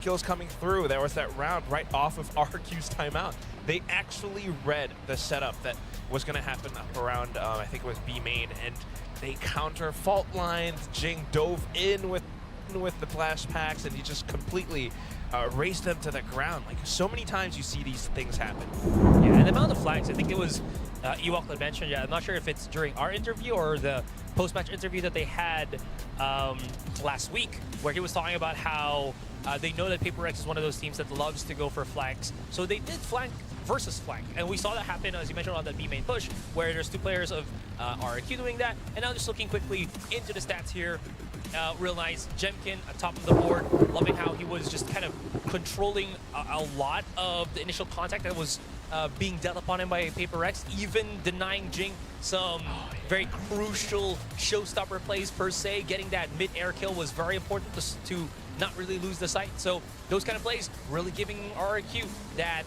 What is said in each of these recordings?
kills coming through. There was that round right off of RQ's timeout. They actually read the setup that was going to happen up around, I think it was B main, and they counter fault lines. GenG dove in with the flash packs, and he just completely raced them to the ground. Like, so many times you see these things happen. Yeah, and the amount of flags, I think it was Ewok that mentioned, I'm not sure if it's during our interview or the post-match interview that they had last week, where he was talking about how they know that Paper Rex is one of those teams that loves to go for flanks. So they did flank versus flank. And we saw that happen, as you mentioned, on that B main push, where there's two players of RQ doing that. And now just looking quickly into the stats here. Real nice. Jemkin atop of the board. Loving how he was just kind of controlling a lot of the initial contact that was being dealt upon him by Paper Rex, even denying GenG some very crucial showstopper plays per se. Getting that mid-air kill was very important to not really lose the sight. So those kind of plays really giving RRQ that,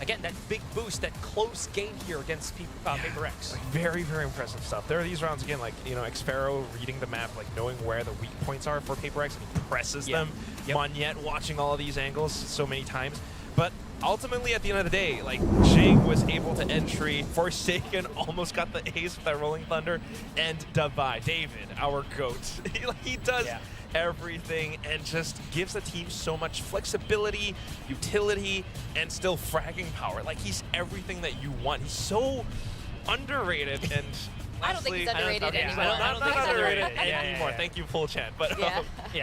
again, that big boost, that close game here against Paper Rex. Like, very, very impressive stuff. There are these rounds, again, like, you know, Xpharaoh reading the map, like knowing where the weak points are for Paper Rex, and he presses them. Monyet watching all of these angles so many times. But ultimately, at the end of the day, like, GenG was able to entry. Forsaken almost got the ace with that Rolling Thunder. And Davai, David, our GOAT. he does everything and just gives the team so much flexibility, utility, and still fragging power. Like, he's everything that you want. He's so underrated, and I don't think he's underrated anymore. I don't think he's underrated anymore. Thank you, full chat. But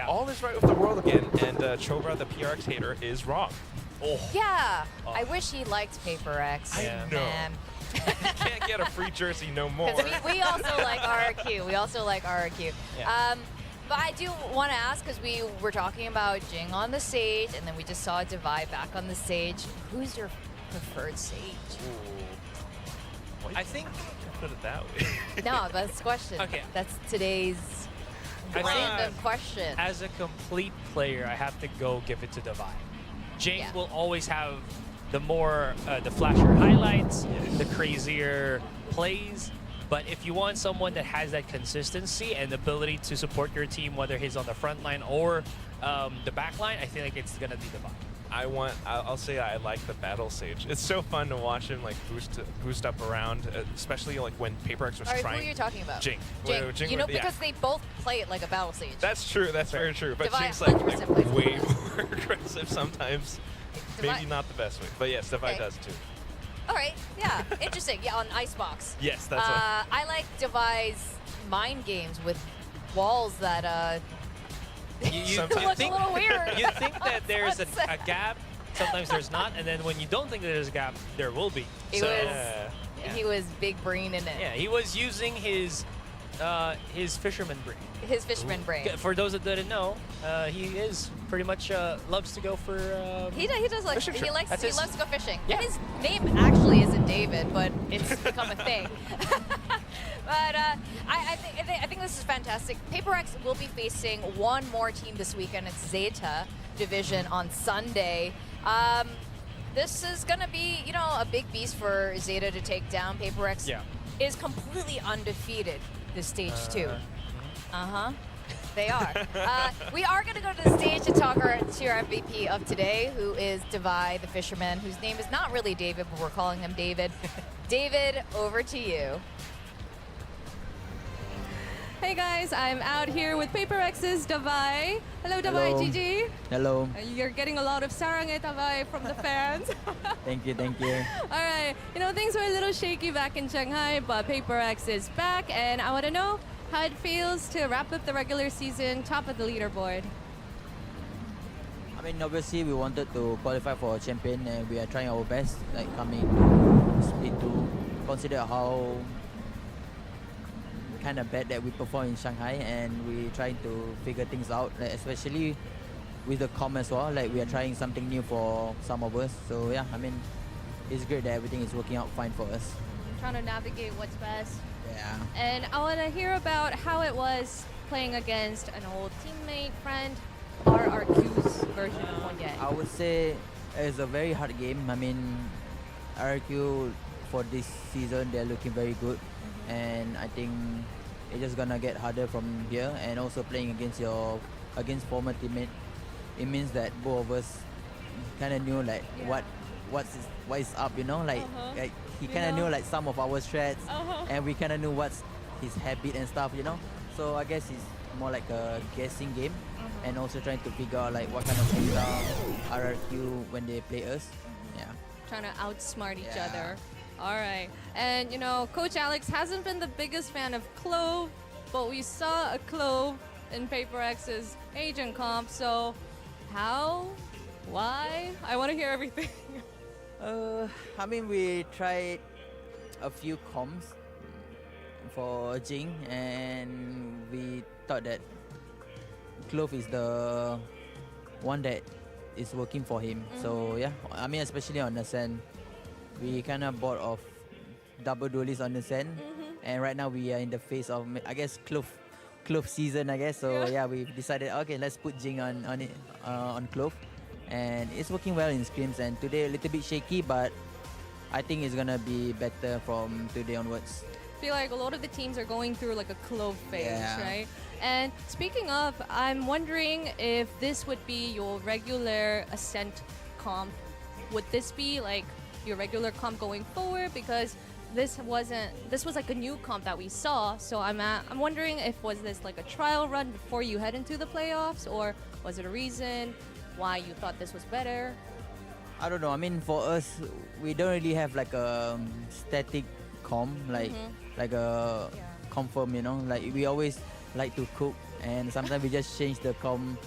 all is right with the world again, and Chobra, the PRX hater, is wrong. Yeah, I wish he liked Paper X. I know. Man. You can't get a free jersey no more. We also like RRQ. We also like RRQ. Yeah. But I do want to ask, because we were talking about GenG on the stage, and then we just saw Davai back on the stage. Who's your preferred sage? I think put it that way. No, that's the question. Okay. That's today's random question. As a complete player, I have to go give it to Davai. GenG will always have the more, the flashier highlights, the crazier plays. But if you want someone that has that consistency and the ability to support your team, whether he's on the front line or the back line, I feel like it's going to be Davai. I'll say I like the battle sage. It's so fun to watch him like boost up around, especially like when Paper X was trying. Who are you talking about? GenG. GenG. You know, because they both play it like a battle sage. That's true. That's very true. But Davai GenG's like 100% way more aggressive sometimes. Maybe not the best way, but yes, Davai does too. All right, yeah, interesting. Yeah, on Icebox. Yes, that's what. I like Davai's mind games with walls that You look a little weird. You think that there's a gap, sometimes there's not, and then when you don't think that there's a gap, there will be. He was big brain in it. Yeah, he was using his fisherman brain. His fisherman brain. For those that didn't know, he is pretty much loves to go for. He does like he loves to go fishing. Yeah. His name actually isn't David, but it's become a thing. But I think this is fantastic. Paper X will be facing one more team this weekend. It's Zeta Division on Sunday. This is gonna be, you know, a big beast for Zeta to take down. Paper X is completely undefeated this stage 2. They are. We are going to go to the stage to talk to our MVP of today, who is Davai, the fisherman, whose name is not really David, but we're calling him David. David, over to you. Hey guys, I'm out here with Paper X's Davai. Hello, Davai, GG. Hello. You're getting a lot of sarangay Davai from the fans. Thank you, thank you. All right, you know, things were a little shaky back in Shanghai, but Paper X is back, and I want to know how it feels to wrap up the regular season top of the leaderboard. I mean, obviously we wanted to qualify for a champion, and we are trying our best, like coming to split 2. Consider how kind of bad that we perform in Shanghai, and we trying to figure things out, like, especially with the comm as well. Like, we are trying something new for some of us. So yeah, I mean, it's great that everything is working out fine for us. Trying to navigate what's best. Yeah. And I want to hear about how it was playing against an old teammate, friend, RRQ's version of Monyet. I would say it's a very hard game. I mean, RRQ for this season, they're looking very good. And I think it's just gonna get harder from here, and also playing against former teammate. it means that both of us kind of knew like Yeah. what is up, you know, like, like he You kind of know? knew like some of our strats, Uh-huh. and we kind of knew what's his habit and stuff, you know. So I guess it's more like a guessing game, and also trying to figure out like what kind of meta RRQ when they play us. Yeah. Trying to outsmart each Yeah. other. All right. And, you know, Coach Alex hasn't been the biggest fan of Clove, but we saw a Clove in Paper X's agent comp. So, how? Why? I want to hear everything. I mean, we tried a few comms for Jing, and we thought that Clove is the one that is working for him. So yeah, I mean, especially on the sand, we kind of bought off double duelists on the sand, and right now we are in the phase of, I guess, Clove season, I guess. So yeah, we decided, okay, let's put Jing on it on Clove, and it's working well in scrims. And today a little bit shaky, but I think it's gonna be better from today onwards. I feel like a lot of the teams are going through like a Clove phase, Yeah. right? And speaking of, I'm wondering if this would be your regular Ascent comp. Would this be like your regular comp going forward? Because this was like a new comp that we saw. So I'm wondering if was this like a trial run before you head into the playoffs, or was it a reason why you thought this was better? I don't know. I mean, for us, we don't really have like a static comp, like a confirm, you know. Like we always like to cook, and sometimes we just change the comp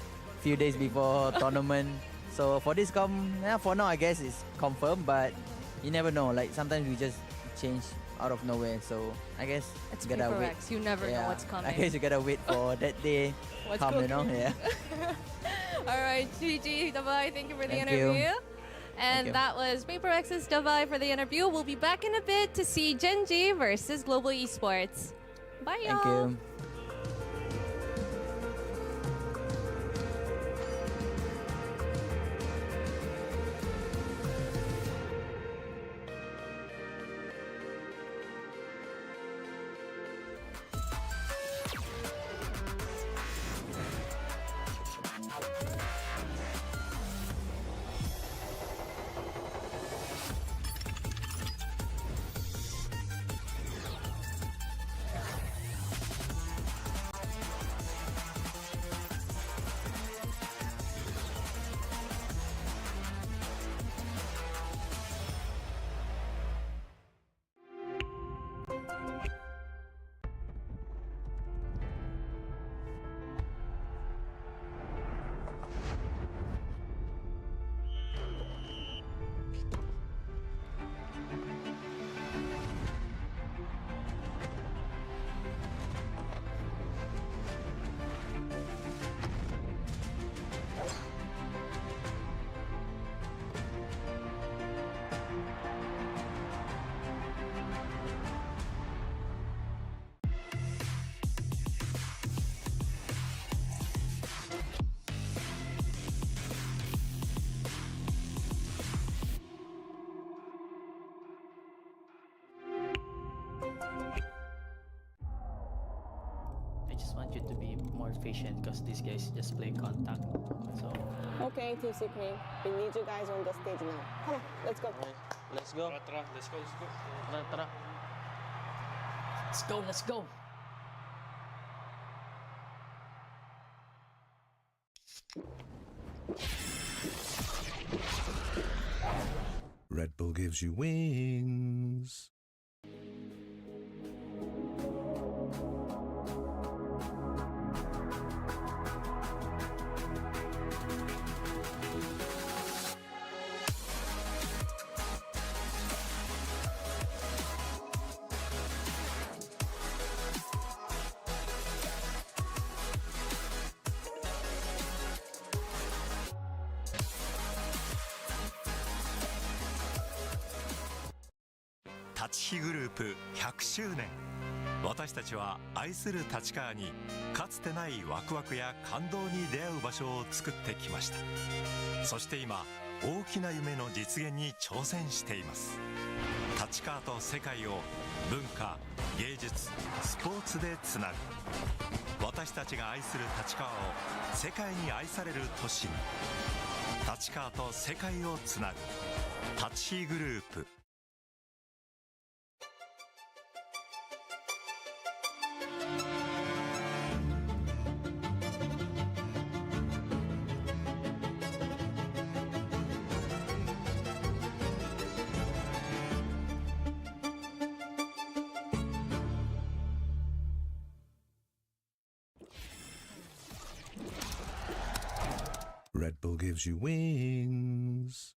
few days before tournament. So for this comp, yeah, for now I guess it's confirmed, but you never know. Like sometimes we just change out of nowhere. So I guess It's you gotta Paper wait. X. You never know what's coming. I guess you gotta wait for that day What's come, you know. cooking. Yeah. All right, GG, Davai, thank you for the Thank you. interview. And you. that was Paper X's Davai for the interview. We'll be back in a bit to see GenG versus Global Esports. Bye, y'all. Thank you. I just want you to be more patient because these guys just play contact. So Okay, Team Secret, we need you guys on the stage now. Come on, let's go. let's go. Tara, tara. Let's go. Red Bull gives you wings.立ち火グループ100周年、私たちは愛する立川にかつてないワクワクや感動に出会う場所を作ってきました。そして今大きな夢の実現に挑戦しています。立川と世界を文化、芸術、スポーツでつなぐ。私たちが愛する立川を世界に愛される都市に。立川と世界をつなぐ立ちグループ。Red Bull gives you wings.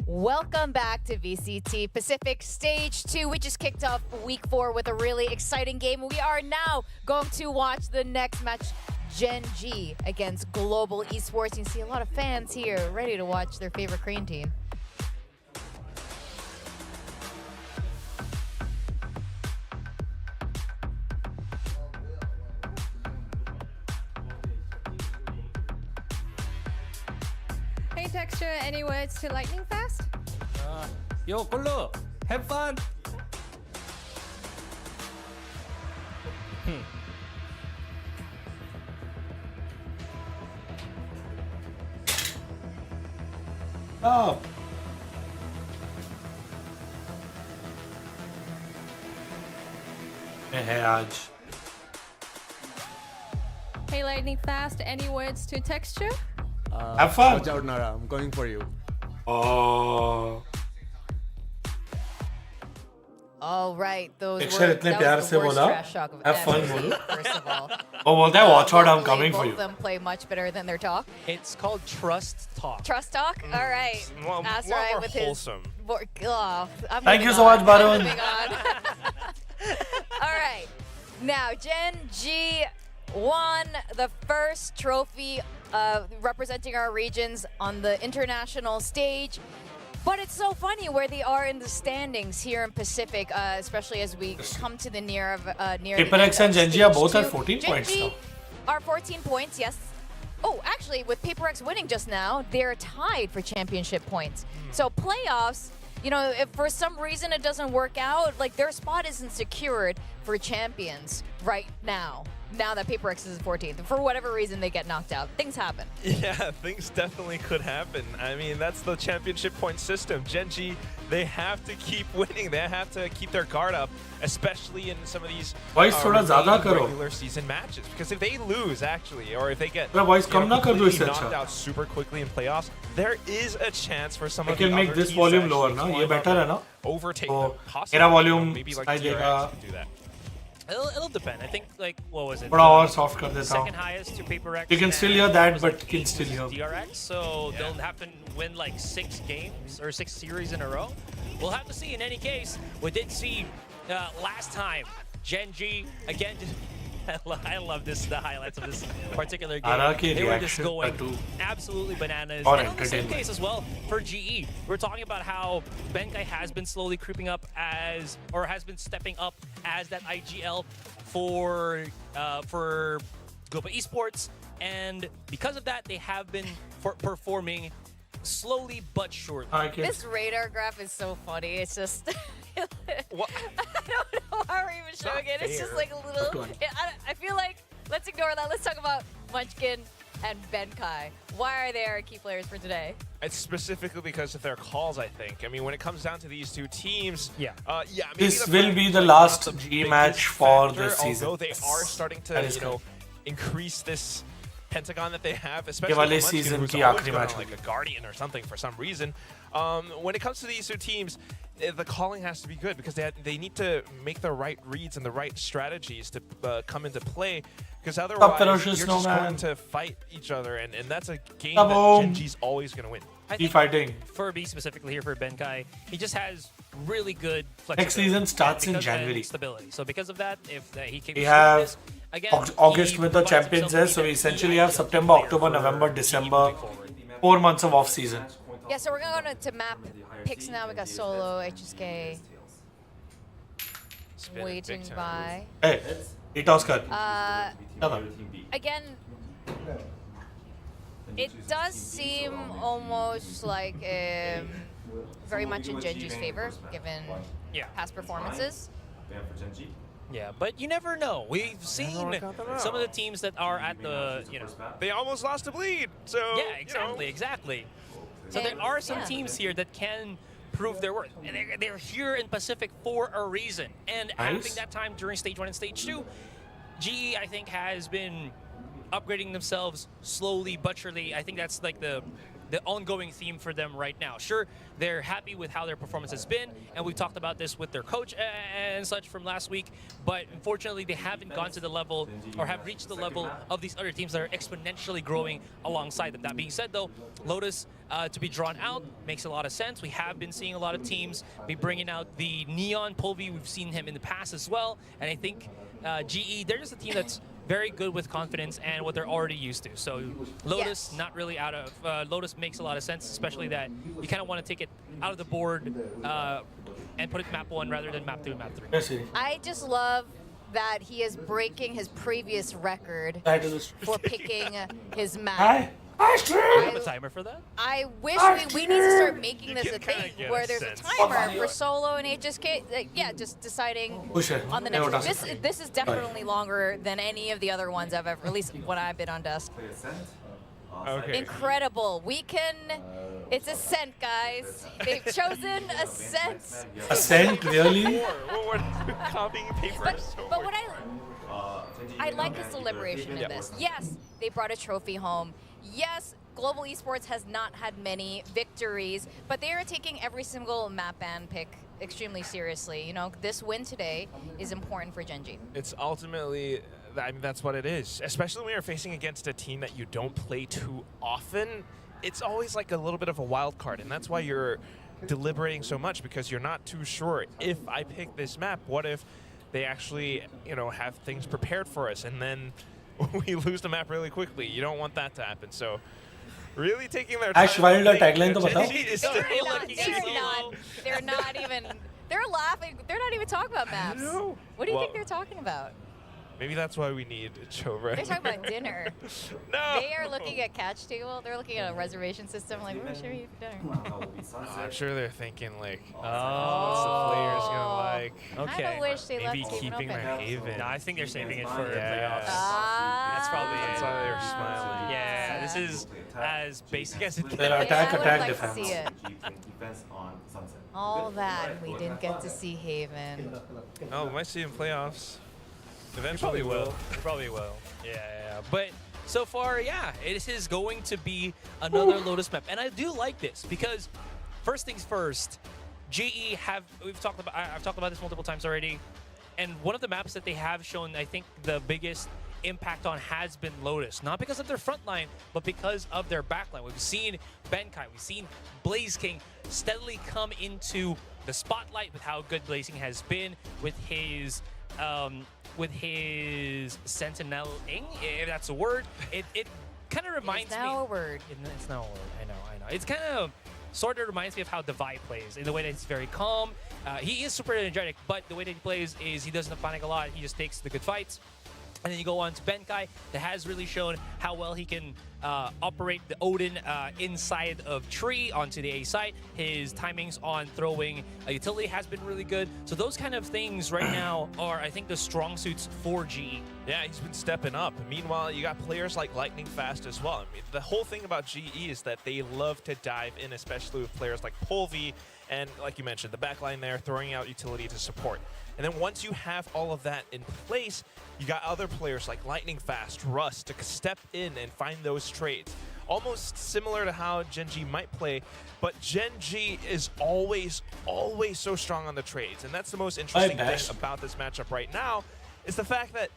Welcome back to VCT Pacific Stage 2. We just kicked off week 4 with a really exciting game. We are now going to watch the next match, GenG against Global Esports. You can see a lot of fans here ready to watch their favorite Korean team. Hey Texture, any words to Lightning Fast? Yo, Kolo, have fun. Oh. है आज. Hey Lightning Fast, any words to Texture? Have fun. Watch out, Nara. I'm coming for you. Oh. All right, those Texture were इतने that प्यार was से the worst बोला. trash talk of Have fun, ever seen, बोलो. first of all. वो बोलता है watch out, I'm Luckily, coming for both you. of them play much better than their talk. It's called Trust Talk. Trust talk? All right. Well, That's a lot right more with wholesome. I'm Thank you moving so on. much, Barun. I'm moving on. All right. Now, GenG won the first trophy representing our regions on the international stage. But it's so funny where they are in the standings here in Pacific, especially as we come to the near PaperX and GenG are both at stage 14 2. points GenG now. are 14 points, yes. Oh, actually, with PaperX winning just now, they're tied for championship points. So playoffs, you know, if for some reason it doesn't work out, like their spot isn't secured for champions right now. Now that PaperX is 14th, for whatever reason they get knocked out. Things happen. Yeah, things definitely could happen. I mean, that's the championship point system. GenG, they have to keep winning. They have to keep their guard up, especially in some of these regular season matches. Because if they lose, actually, or if they get completely knocked out super quickly in playoffs, there is a chance for some of the other teams to overtake them. Possibly, maybe like TRX can do that. It'll depend. I think like what was it? थोड़ा और soft कर देता Second हूँ. highest to PaperX. You can still and hear that, was but like you can 8 still hear. DRX, so they'll have to win like 6 games or 6 series in a row. We'll have to see. In any case, we did see last time GenG again. I love this. The highlights of this particular game. They were just going absolutely bananas. Or And on the same entertainment. case as well for GE. We're talking about how Benkai has been slowly creeping up as, or has been stepping up as that IGL for Global Esports, and because of that, they have been performing slowly but surely. This radar graph is so funny. It's just. What? I don't know how we're even showing it. It's just like a little. I feel like let's ignore that. Let's talk about Munchkin and Benkai. Why are they our key players for today? It's specifically because of their calls, I think. I mean, when it comes down to these two teams, yeah, maybe This the will be fans, the like, last not the G biggest match for factor, this season. Although they are starting to, you know, increase this pentagon that they have, especially वाले Munchkin, season who's की always आखिरी gonna, match like a guardian or something for some reason. When it comes to these two teams, the calling has to be good because they need to make the right reads and the right strategies to come into play. Because otherwise, you're just going to fight each other, and that's a game that GenG's always going to win. Keep fighting. Furby specifically here for Benkai, he just has really good flexibility. Next season starts in because of January. Stability. So because of that, if he can We have this, again, August he with the provides champions himself there, so we with essentially the have September, October, November, December, 4 months of off season. Yeah, so we're going to map picks now. We got Solo, HSK waiting by. Hey, he toss कर. Again, it does seem almost like very much in GenG's favor, given past performances. Yeah, but you never know. We've seen some of the teams that are at the, they almost lost a bleed. So yeah, exactly. So there are some teams here that can prove their worth. And they're here in Pacific for a reason. And having that time during Stage 1 and Stage 2, GE, I think, has been upgrading themselves slowly but surely. I think that's like the ongoing theme for them right now. Sure, they're happy with how their performance has been, and we talked about this with their coach and such from last week, but unfortunately they haven't gone to the level or have reached the level of these other teams that are exponentially growing alongside them. That being said though, Lotus to be drawn out makes a lot of sense. We have been seeing a lot of teams be bringing out the Neon Pulvi. We've seen him in the past as well, and I think GE, they're just a team that's very good with confidence and what they're already used to. So Lotus, not really out of, Lotus makes a lot of sense, especially that you kind of want to take it out of the board and put it map 1 rather than map 2 and map 3. I just love that he is breaking his previous record for picking his map. Do you have a timer for that? I wish we need to start making this a thing where there's a timer for Solo and HSK. Yeah, just deciding on the next. This is definitely longer than any of the other ones I've ever, at least when I've been on Dusk. Okay. Incredible. We can. It's Ascent, guys. They've chosen Ascent. Ascent, really? We're copying paper. But what I like his deliberation in this. Yes, they brought a trophy home. Yes, Global Esports has not had many victories, but they are taking every single map ban pick extremely seriously. You know, this win today is important for GenG. It's ultimately, I mean, that's what it is. Especially when you're facing against a team that you don't play too often. It's always like a little bit of a wild card, and that's why you're deliberating so much, because you're not too sure. If I pick this map, what if they actually, you know, have things prepared for us, and then we lose the map really quickly. You don't want that to happen. So really taking their time. Ash Wilder tagline to batao. They're not even. They're laughing. They're not even talking about maps. What do you think they're talking about? Maybe that's why we need Chobra. They're talking about dinner. No. They are looking at catch table. They're looking at a reservation system. Like, what should we eat for dinner? I'm sure they're thinking like, what's the players gonna like? Okay. I wish they maybe left keeping their haven. No, I think they're saving it for playoffs. That's probably it. That's why they're smiling. Yeah, this is as basic as it gets. Their attack, like defense. to see it. All that, and we didn't get to see Haven. Oh, we might see in playoffs. Eventually will. Probably will. Yeah. But so far, yeah, it is going to be another Lotus map. And I do like this because first things first, GE I've talked about this multiple times already. And one of the maps that they have shown, I think, the biggest impact on has been Lotus. Not because of their front line, but because of their backline. We've seen Benkai, we've seen Blaze King steadily come into the spotlight with how good Blaze King has been with his sentineling, if that's a word. It kind of reminds me. It's now a word. It's now a word. I know. It's kind of sort of reminds me of how Divide plays in the way that he's very calm. He is super energetic, but the way that he plays is he doesn't panic a lot. He just takes the good fights. And then you go on to Benkai, that has really shown how well he can operate the Odin inside of Tree onto the A site. His timings on throwing a utility has been really good. So those kind of things right now are, I think, the strong suits for GE. Yeah, he's been stepping up. Meanwhile, you got players like Lightning Fast as well. I mean, the whole thing about GE is that they love to dive in, especially with players like Polvi and, like you mentioned, the backline there, throwing out utility to support. And then once you have all of that in place, you got other players like Lightning Fast, Rust, to step in and find those trades. Almost similar to how GenG might play, but GenG is always so strong on the trades. And that's the most interesting thing about this matchup right now, is the fact that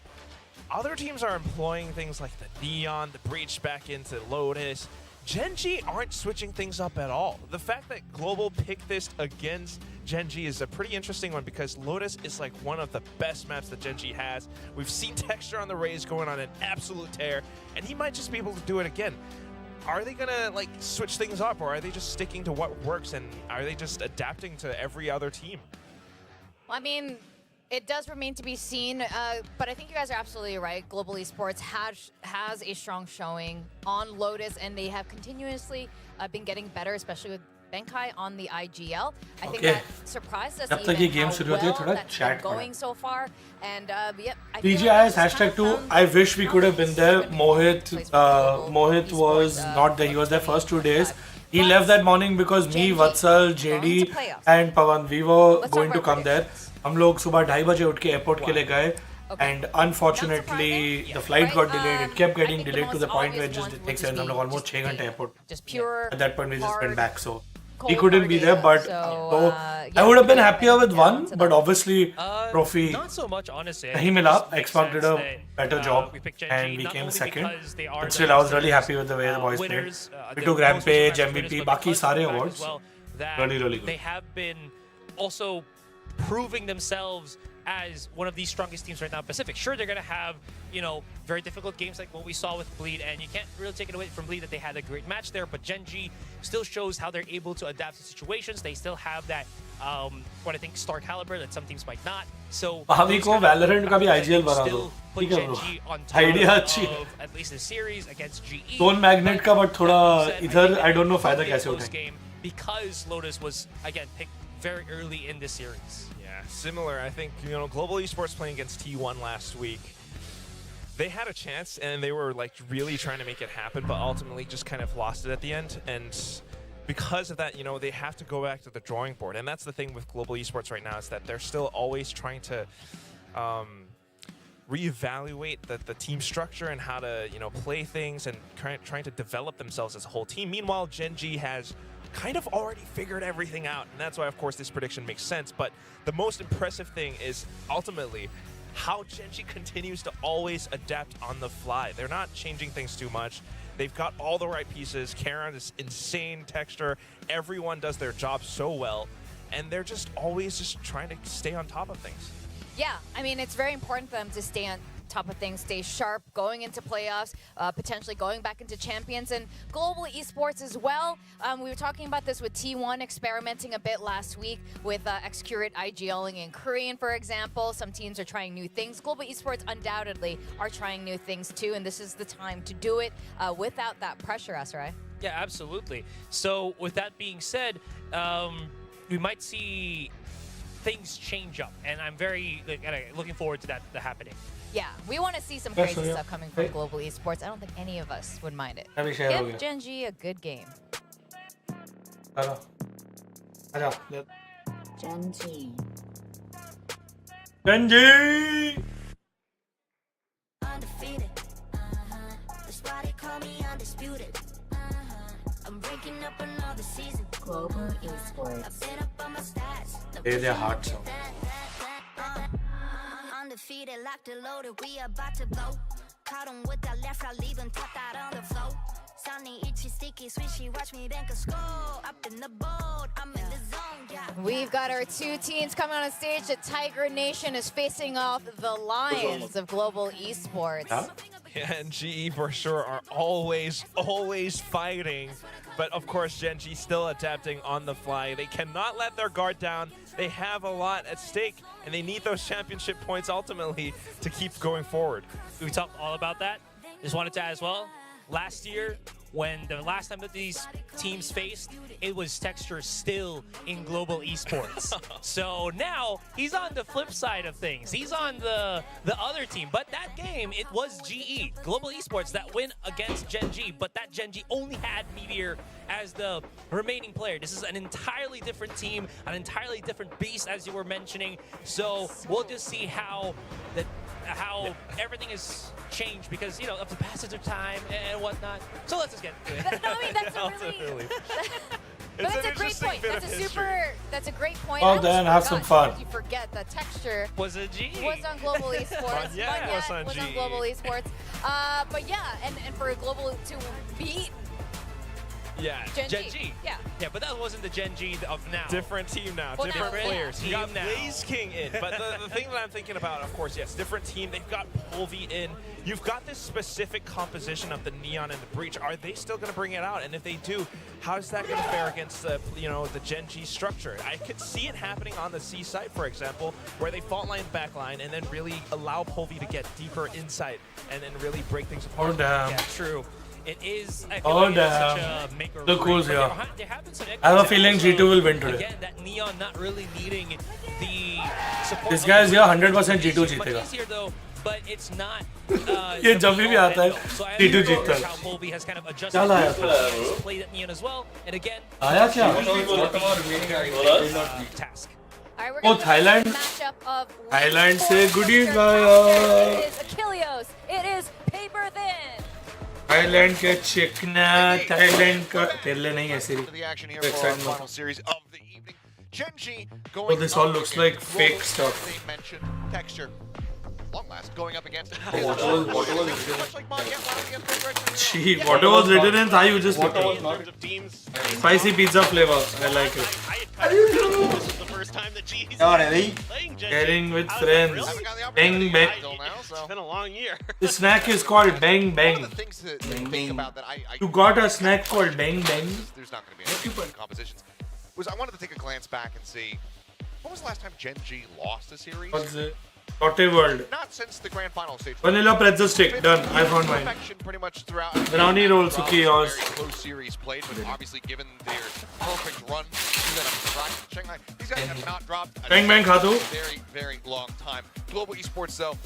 other teams are employing things like the Neon, the Breach back into Lotus. GenG aren't switching things up at all. The fact that Global picked this against GenG is a pretty interesting one, because Lotus is like one of the best maps that GenG has. We've seen Texture on the Raze going on an absolute tear, and he might just be able to do it again. Are they gonna like switch things up, or are they just sticking to what works, and are they just adapting to every other team? Well, I mean, it does remain to be seen, but I think you guys are absolutely right. Global Esports has a strong showing on Lotus, and they have continuously been getting better, especially with Benkai on the IGL. I think that surprised us even how well that's been going so far. And yep, PGI's #2. I wish we could have been there. Mohit was not there. He was there first 2 days. He left that morning because me, Vatsal, JD and Pawan, we were going to come there. हम लोग सुबह 2:30 बजे उठ के airport के लिए गए, and unfortunately the flight got delayed. It kept getting delayed to the point where it just didn't make sense. हम लोग almost 6 घंटे airport. At that point we just went back, so he couldn't be there. But I would have been happier with one, but obviously trophy not so much, honestly. नहीं मिला. Xbox did a better job and we came second. But still, I was really happy with the way the boys played. We took Rampage, MVP, बाकी सारे awards. Really good. They have been also proving themselves as one of the strongest teams right now in Pacific. Sure, they're going to have, very difficult games like what we saw with Bleed, and you can't really take it away from Bleed that they had a great match there, but GenG still shows how they're able to adapt to situations. They still have that, what I think, star caliber that some teams might not. So, भाभी को VALORANT का भी IGL बना दो. Put GenG on top of at least the series against GE. Stone Magnet का but थोड़ा इधर I don't know फायदा कैसे उठाएं. Because Lotus was again picked very early in this series. Yeah, similar. I think, Global Esports playing against T1 last week, they had a chance and they were like really trying to make it happen, but ultimately just kind of lost it at the end. And because of that, they have to go back to the drawing board. And that's the thing with Global Esports right now, is that they're still always trying to reevaluate the team structure and how to, play things and trying to develop themselves as a whole team. Meanwhile, GenG has kind of already figured everything out, and that's why, of course, this prediction makes sense. But the most impressive thing is ultimately how GenG continues to always adapt on the fly. They're not changing things too much. They've got all the right pieces. Karen is insane. Texture, everyone does their job so well, and they're just always just trying to stay on top of things. Yeah, I mean, it's very important for them to stay on top of things, stay sharp, going into playoffs, potentially going back into champions, and Global Esports as well. We were talking about this with T1 experimenting a bit last week with Xcurate IGLing in Korean, for example. Some teams are trying new things. Global Esports undoubtedly are trying new things too, and this is the time to do it without that pressure, Asrai. Yeah, absolutely. So with that being said, we might see things change up, and I'm very looking forward to that happening. Yeah, we want to see some crazy stuff coming from Global Esports. I don't think any of us would mind it. Give GenG a good game. GenG. GenG! Undefeated. That's why they call me undisputed. I'm breaking up another season. Global Esports. I've been up on my stats. They're hearts. it locked and loaded, we about to blow. Caught him with that left, right, leave him tapped out on the floor. Sounding itchy, sticky, swishy, watch me bank a score. Up in the boat, I'm in the zone, yeah. We've got our two teams coming on stage. The Tiger Nation is facing off the Lions of Global Esports. Yeah, and GE for sure are always fighting. But of course, GenG still adapting on the fly. They cannot let their guard down. They have a lot at stake, and they need those championship points ultimately to keep going forward. We talked all about that. Just wanted to add as well. Last year, when the last time that these teams faced, it was Texture still in Global Esports. So now he's on the flip side of things. He's on the other team. But that game, it was GE, Global Esports, that win against GenG. But that GenG only had Meteor as the remaining player. This is an entirely different team, an entirely different beast, as you were mentioning. So we'll just see how everything has changed because, you know, of the passage of time and whatnot. So let's just get into it. No, I mean, that's a really... But that's a great point. That's a great point. Well, then have some fun. You forget that Texture was a G. Was on Global Esports. Yeah, was on Global Esports. But yeah, and for Global to beat GenG. Yeah, but that wasn't the GenG of now. Different team now, well, different players. You got now. Blaze King in, but the thing that I'm thinking about, of course, yes, different team. They've got Polvi in. You've got this specific composition of the Neon and the Breach. Are they still going to bring it out? And if they do, how is that going to fare against the the GenG structure? I could see it happening on the C side, for example, where they fault line backline and then really allow Polvi to get deeper inside and then really break things apart. Oh damn. Yeah, true. It is. I Oh like damn. such a make or Look break. who's here. There have been some I have a feeling also, G2 will win today. Again, that Neon not really needing the support. This guy is here, 100% G2 But जीतेगा. he's here though. But it's not. ये जब भी आता है So I G2 think जीतता है. how Polvi has kind of adjusted. क्या लाया He's played at Neon as well, and again. आया क्या? Task. All right, we're Oh, gonna Thailand. matchup of Thailand से good evening. It is Achilleos. It is Paper Thin. Thailand के चिकना Thailand का तेरे नहीं है सिरी. The action here for our final series of the evening. GenG going. Oh, this all looks like fake stuff. They mentioned Texture. Long last going up against. Gee, whatever was written in Thai, you just put it. Spicy pizza flavor. I like it. This is the first time that GE's playing GenG. Getting with friends. Bang bang. It's been a long year. The snack is called Bang Bang. You got a snack called Bang Bang. There's not going to be any compositions. I wanted to take a glance back and see when was the last time GenG lost a series? What's it? Tote World. Not since the grand final stage. Vanilla pretzel stick. Done. I found mine. Pretty much throughout. Brownie roll, Suki, yours. Very close series played, but obviously given their perfect run to Shanghai, these guys have not dropped a Bang Bang Khatu. very, very long time. Global Esports, though,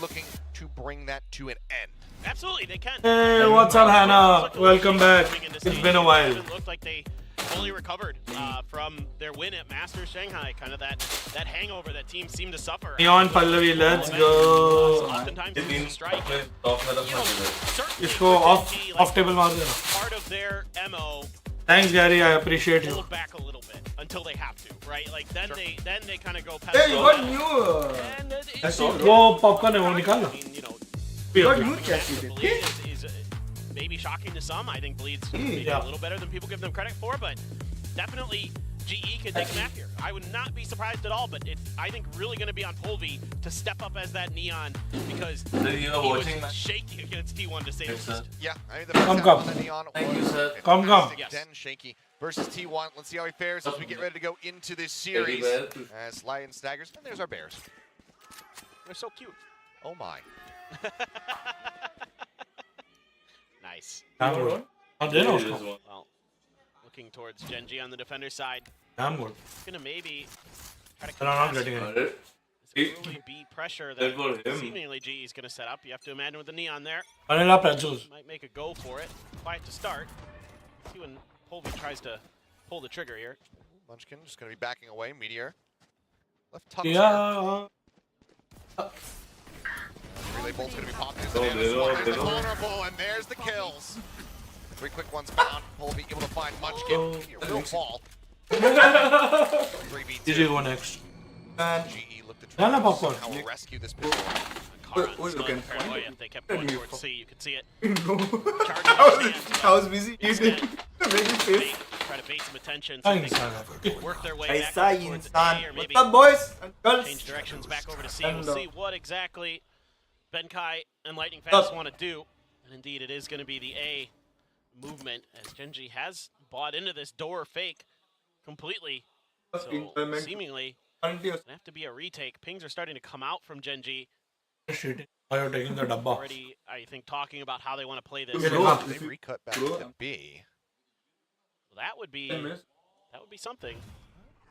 looking to bring that to an end. Absolutely, they can. Hey, what's up, Hannah? Welcome back. It's been a while. It looked like they fully recovered from their win at Masters Shanghai. Kind of that hangover that teams seem to suffer. Neon Pallavi, let's go. Oftentimes lose a strike. इसको off table मार देना. Part of their MO. Thanks, Gary. I appreciate you. Pull back a little bit until they have to, right? Like then they kind of go past. Hey, you got new. वो popcorn है वो निकाल लो. What new is maybe shocking to some. I think Bleed's maybe a little better than people give them credit for, but definitely GE could take a nap here. I would not be surprised at all, but it's, I think, really going to be on Polvi to step up as that Neon because he was shaky against T1 to say the least. Yeah, I mean, the first half of the Neon was Come. Den shaky versus T1. Let's see how he fares as we get ready to go into this series. As Lion staggers, and there's our bears. They're so cute. Oh my. Nice. Well, looking towards GenG on the defender side. Damn good. Gonna maybe try to not getting it. really be pressure that seemingly GE is gonna set up. You have to imagine with the Neon there. Vanilla pretzels. Might make a go for it. Quiet to start. See when Polvi tries to pull the trigger here. Munchkin just gonna be backing away. Meteor. Left tuck. Yeah. Relay bolt's gonna be popping his There's vulnerable, and there's the kills. 3 quick ones bound. Polvi able to find Munchkin. He will fall. 3v2. Did you go next? GE look to Nana popcorn. How will rescue this pistol. Paranoia, if they kept going towards C, you could see it. I was busy eating. Try to bait some attention so they can work their way back towards A, or maybe What's up, boys and girls? change directions back over to C. We'll see what exactly Benkai and Lightning Fast want to do. And indeed, it is going to be the A movement, as GenG has bought into this door fake completely. So seemingly, it's going to have to be a retake. Pings are starting to come out from GenG. Are you taking the dabba? Already, I think, talking about how they want to play this. They recut back to B. Well, that would be something.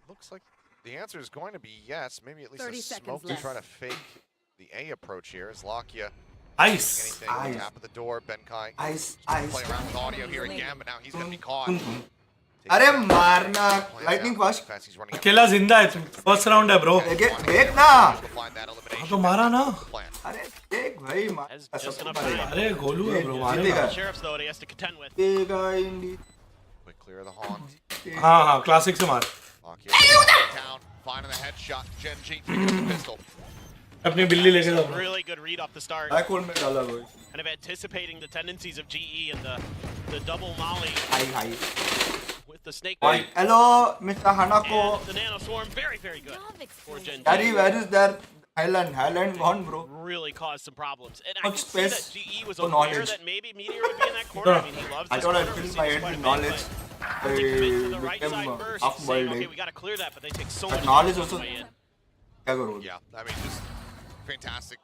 Looks like the answer is going to be yes. Maybe at least a smoke to try to fake the A approach here. As Lakia Ice. Tap at the door. Benkai play around with audio here again, but now he's going to be caught. अरे मारना lightning fast. अकेला जिंदा है तू. First round है bro. देख ना. हाँ तो मारा ना. अरे देख भाई मार. अरे गोलू है bro. मारेगा. Sheriffs though, he has to contend with. देगा इंडी. Quick clear of the haunt. हाँ हाँ classic से मार. Down, finding the headshot. GenG picks up the pistol. अपनी बिल्ली लेके जाओ. Really good read off the start. Backward में डाला भाई. Kind of anticipating the tendencies of GE and the double molly. High. With the snake. Hello, Mr. Hanako. And the nano swarm, very good for GenG. Daddy, where is that Highland gone, bro? Really caused some problems. And I can see that GE was aware knowledge. that maybe Meteor would be in that corner. I mean, he loves I this thought I'd corner. fill my head with knowledge. They commit to the right side first, saying, okay, we got to clear that, but they take so much knowledge also. Yeah, I mean, just fantastic,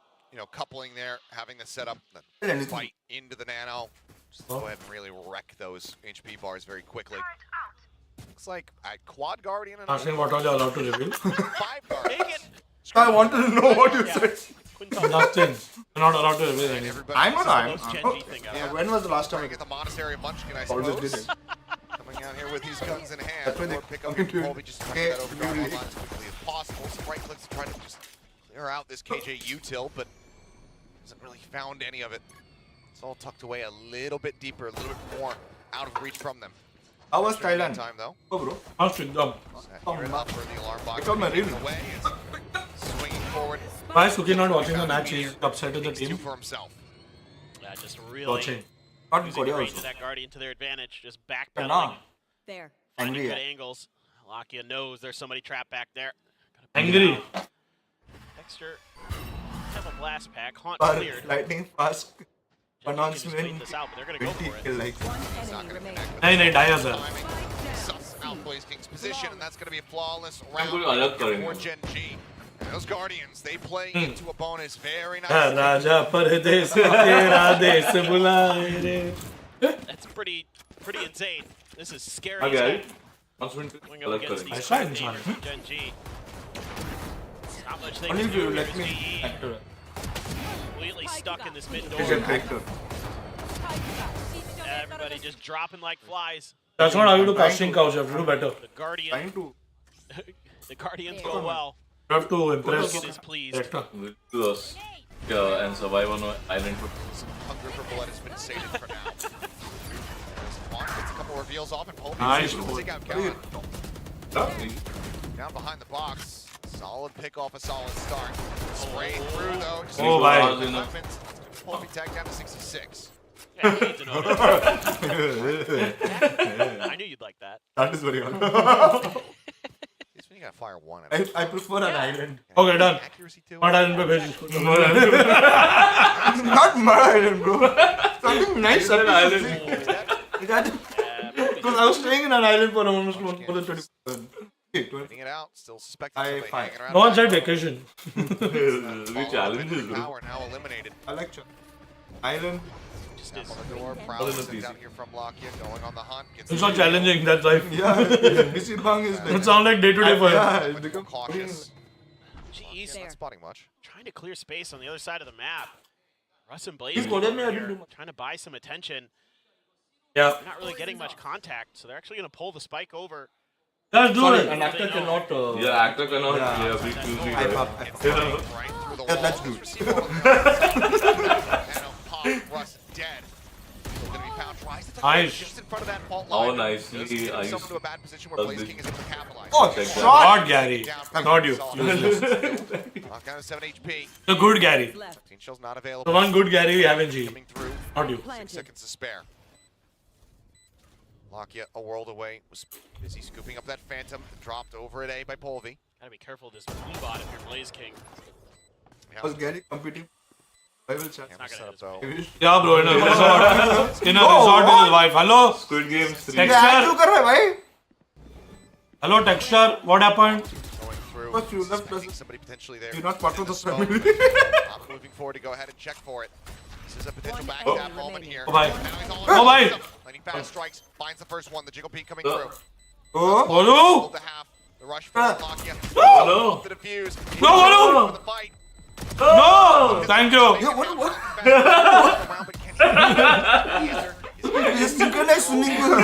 coupling there, having the setup, the fight into the nano. Just go ahead and really wreck those HP bars very quickly. Looks like a quad guardian and Asking what are you allowed to reveal? 5 guardians. I wanted to know what you said. Nothing. You're not allowed to reveal anything. I'm not. When was the last time I get the Monastery of Munchkin, I suppose? Coming out here with these guns in hand. Or pick up Colby just to get that over online as quickly as possible. Some right clicks to try to just clear out this KJ util, but hasn't really found any of it. It's all tucked away a little bit deeper, a little bit more out of reach from them. How was Thailand? Time, though. Oh, bro. How's it done? The alarm box away. Swinging forward. Why is Suki not watching the match? He's upset with the team. For himself. Yeah, just really watching. Using the range of that guardian to their advantage, just backpedaling. There. Finding good angles. Lakia knows there's somebody trapped back there. Angry. Dexter have a blast pack. Haunt Or cleared. lightning fast. Announcement. This out, but they're going to go for it. Like He's not going to connect. नहीं die as well. Suss outplays King's position, and that's going to be a flawless round for GenG. And those Guardians, they play into a bonus very nicely. Raja Pardees tera desh bulaye re. That's pretty insane. This is scary. Going up against these GenG. Not much they can do here is GE. Completely stuck in this mid door. Everybody just dropping like flies. That's not how you do casting couch. You have to do better. The Guardian. The Guardians go well. You have to impress. Logan is pleased. And survive on an island. Hunger for blood has been sated for now. There's gets a couple reveals off and Pope nice. to take out Gallon. Down behind the box. Solid pick off, a solid start. Spraying through though. Just Pope tagged down to 66. Yeah, he needs an order. I knew you'd like that. That is very odd. You gotta fire one. I prefer an island. Okay, done. Mud island pe bhej. Not mud island, bro. Something nice. An island. Because I was staying in an island for almost more than 20 years. Getting it out, still suspected somebody hanging around. No one's at vacation. The challenges, bro. Power now eliminated. I like island. Just on the door, Prowler sends out here from Lakia, going on the hunt. It's not challenging, that's life. Yeah, it sounds like day to day for him. Yeah, it's become cautious. GE's not spotting much. Trying to clear space on the other side of the map. Russ and Blaze trying to buy some attention. Yeah. Not really getting much contact, so they're actually going to pull the spike over. Let's do it. An actor cannot. Yeah, actor cannot. Yeah, big music. Yeah, let's do it. Russ dead. Still gonna be found. Tries to Nice. Just in front of that fault How line. nicely Just get Ice himself into a bad position where does Blaze this. King is able to capitalize. Oh, Check shot! Not Gary. Not you. Knocked down to 7 HP. The good Gary. 15 shells not available. The one good Gary we have in G. Coming through. Not you. 6 seconds to spare. Lakia a world away. Was busy scooping up that Phantom. Dropped over at A by Polvi. Gotta be careful of this blue bot if you're Blaze King. Was Gary competing? I will chat. Not gonna hit though. Yeah, bro, in a resort. In a resort with his wife. Hello? Squid Game 3. Texture? Hello, Texture. What happened? Going through. First you left Expecting us. somebody potentially there. You're not part of the smoke, family. but I'm moving forward to go ahead and check for it. This is a potential backstab moment here. Bye-bye. Now he's all Bye-bye. around. Lightning fast strikes. Finds the first one. The Jiggle Peak coming through. Oh, Hello? The half. The rush for Lakia. No. The defuse. No, hello. For the fight. No! Thank you. yeah, what? Yes, synchronized swimming pool.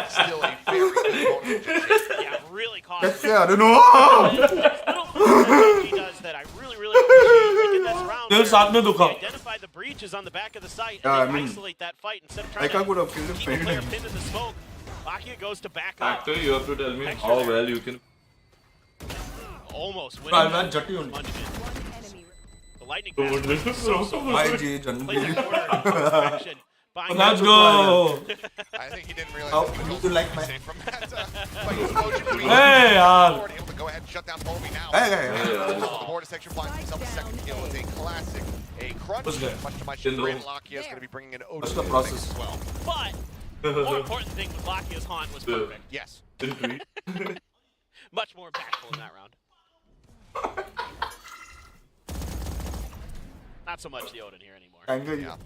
Still a very good opponent. Yeah, really caught. That's it, I don't know. He does that I really appreciate. Like in this round, Till साथ में दुखा. they identify the breaches on the back of the site Yeah, and I they mean, isolate that fight instead of I trying could have to killed him keep a player many pinned in the smoke. Lakia goes to back up. Actor, you have to tell me how well you can. Almost I'll winning. run Jati only. The lightning fast was so Bye, G, plays the Janvi. corner in direction. Buying Let's that- go. I think he didn't realize How that he do was you like my... safe from that. But he's motion green. Hey, yaar. Able to go ahead and shut down Polvi now. Hey. The border section finds himself a second kill with a classic, a crunch. What's that? Much to my Didn't chagrin, know. Lakia is going to be bringing in Odin That's the to process. mix as well. But the more important thing with Lakia's haunt was perfect. Yes. Much more impactful in that round. Not so much the Odin here anymore. Anger, Yeah.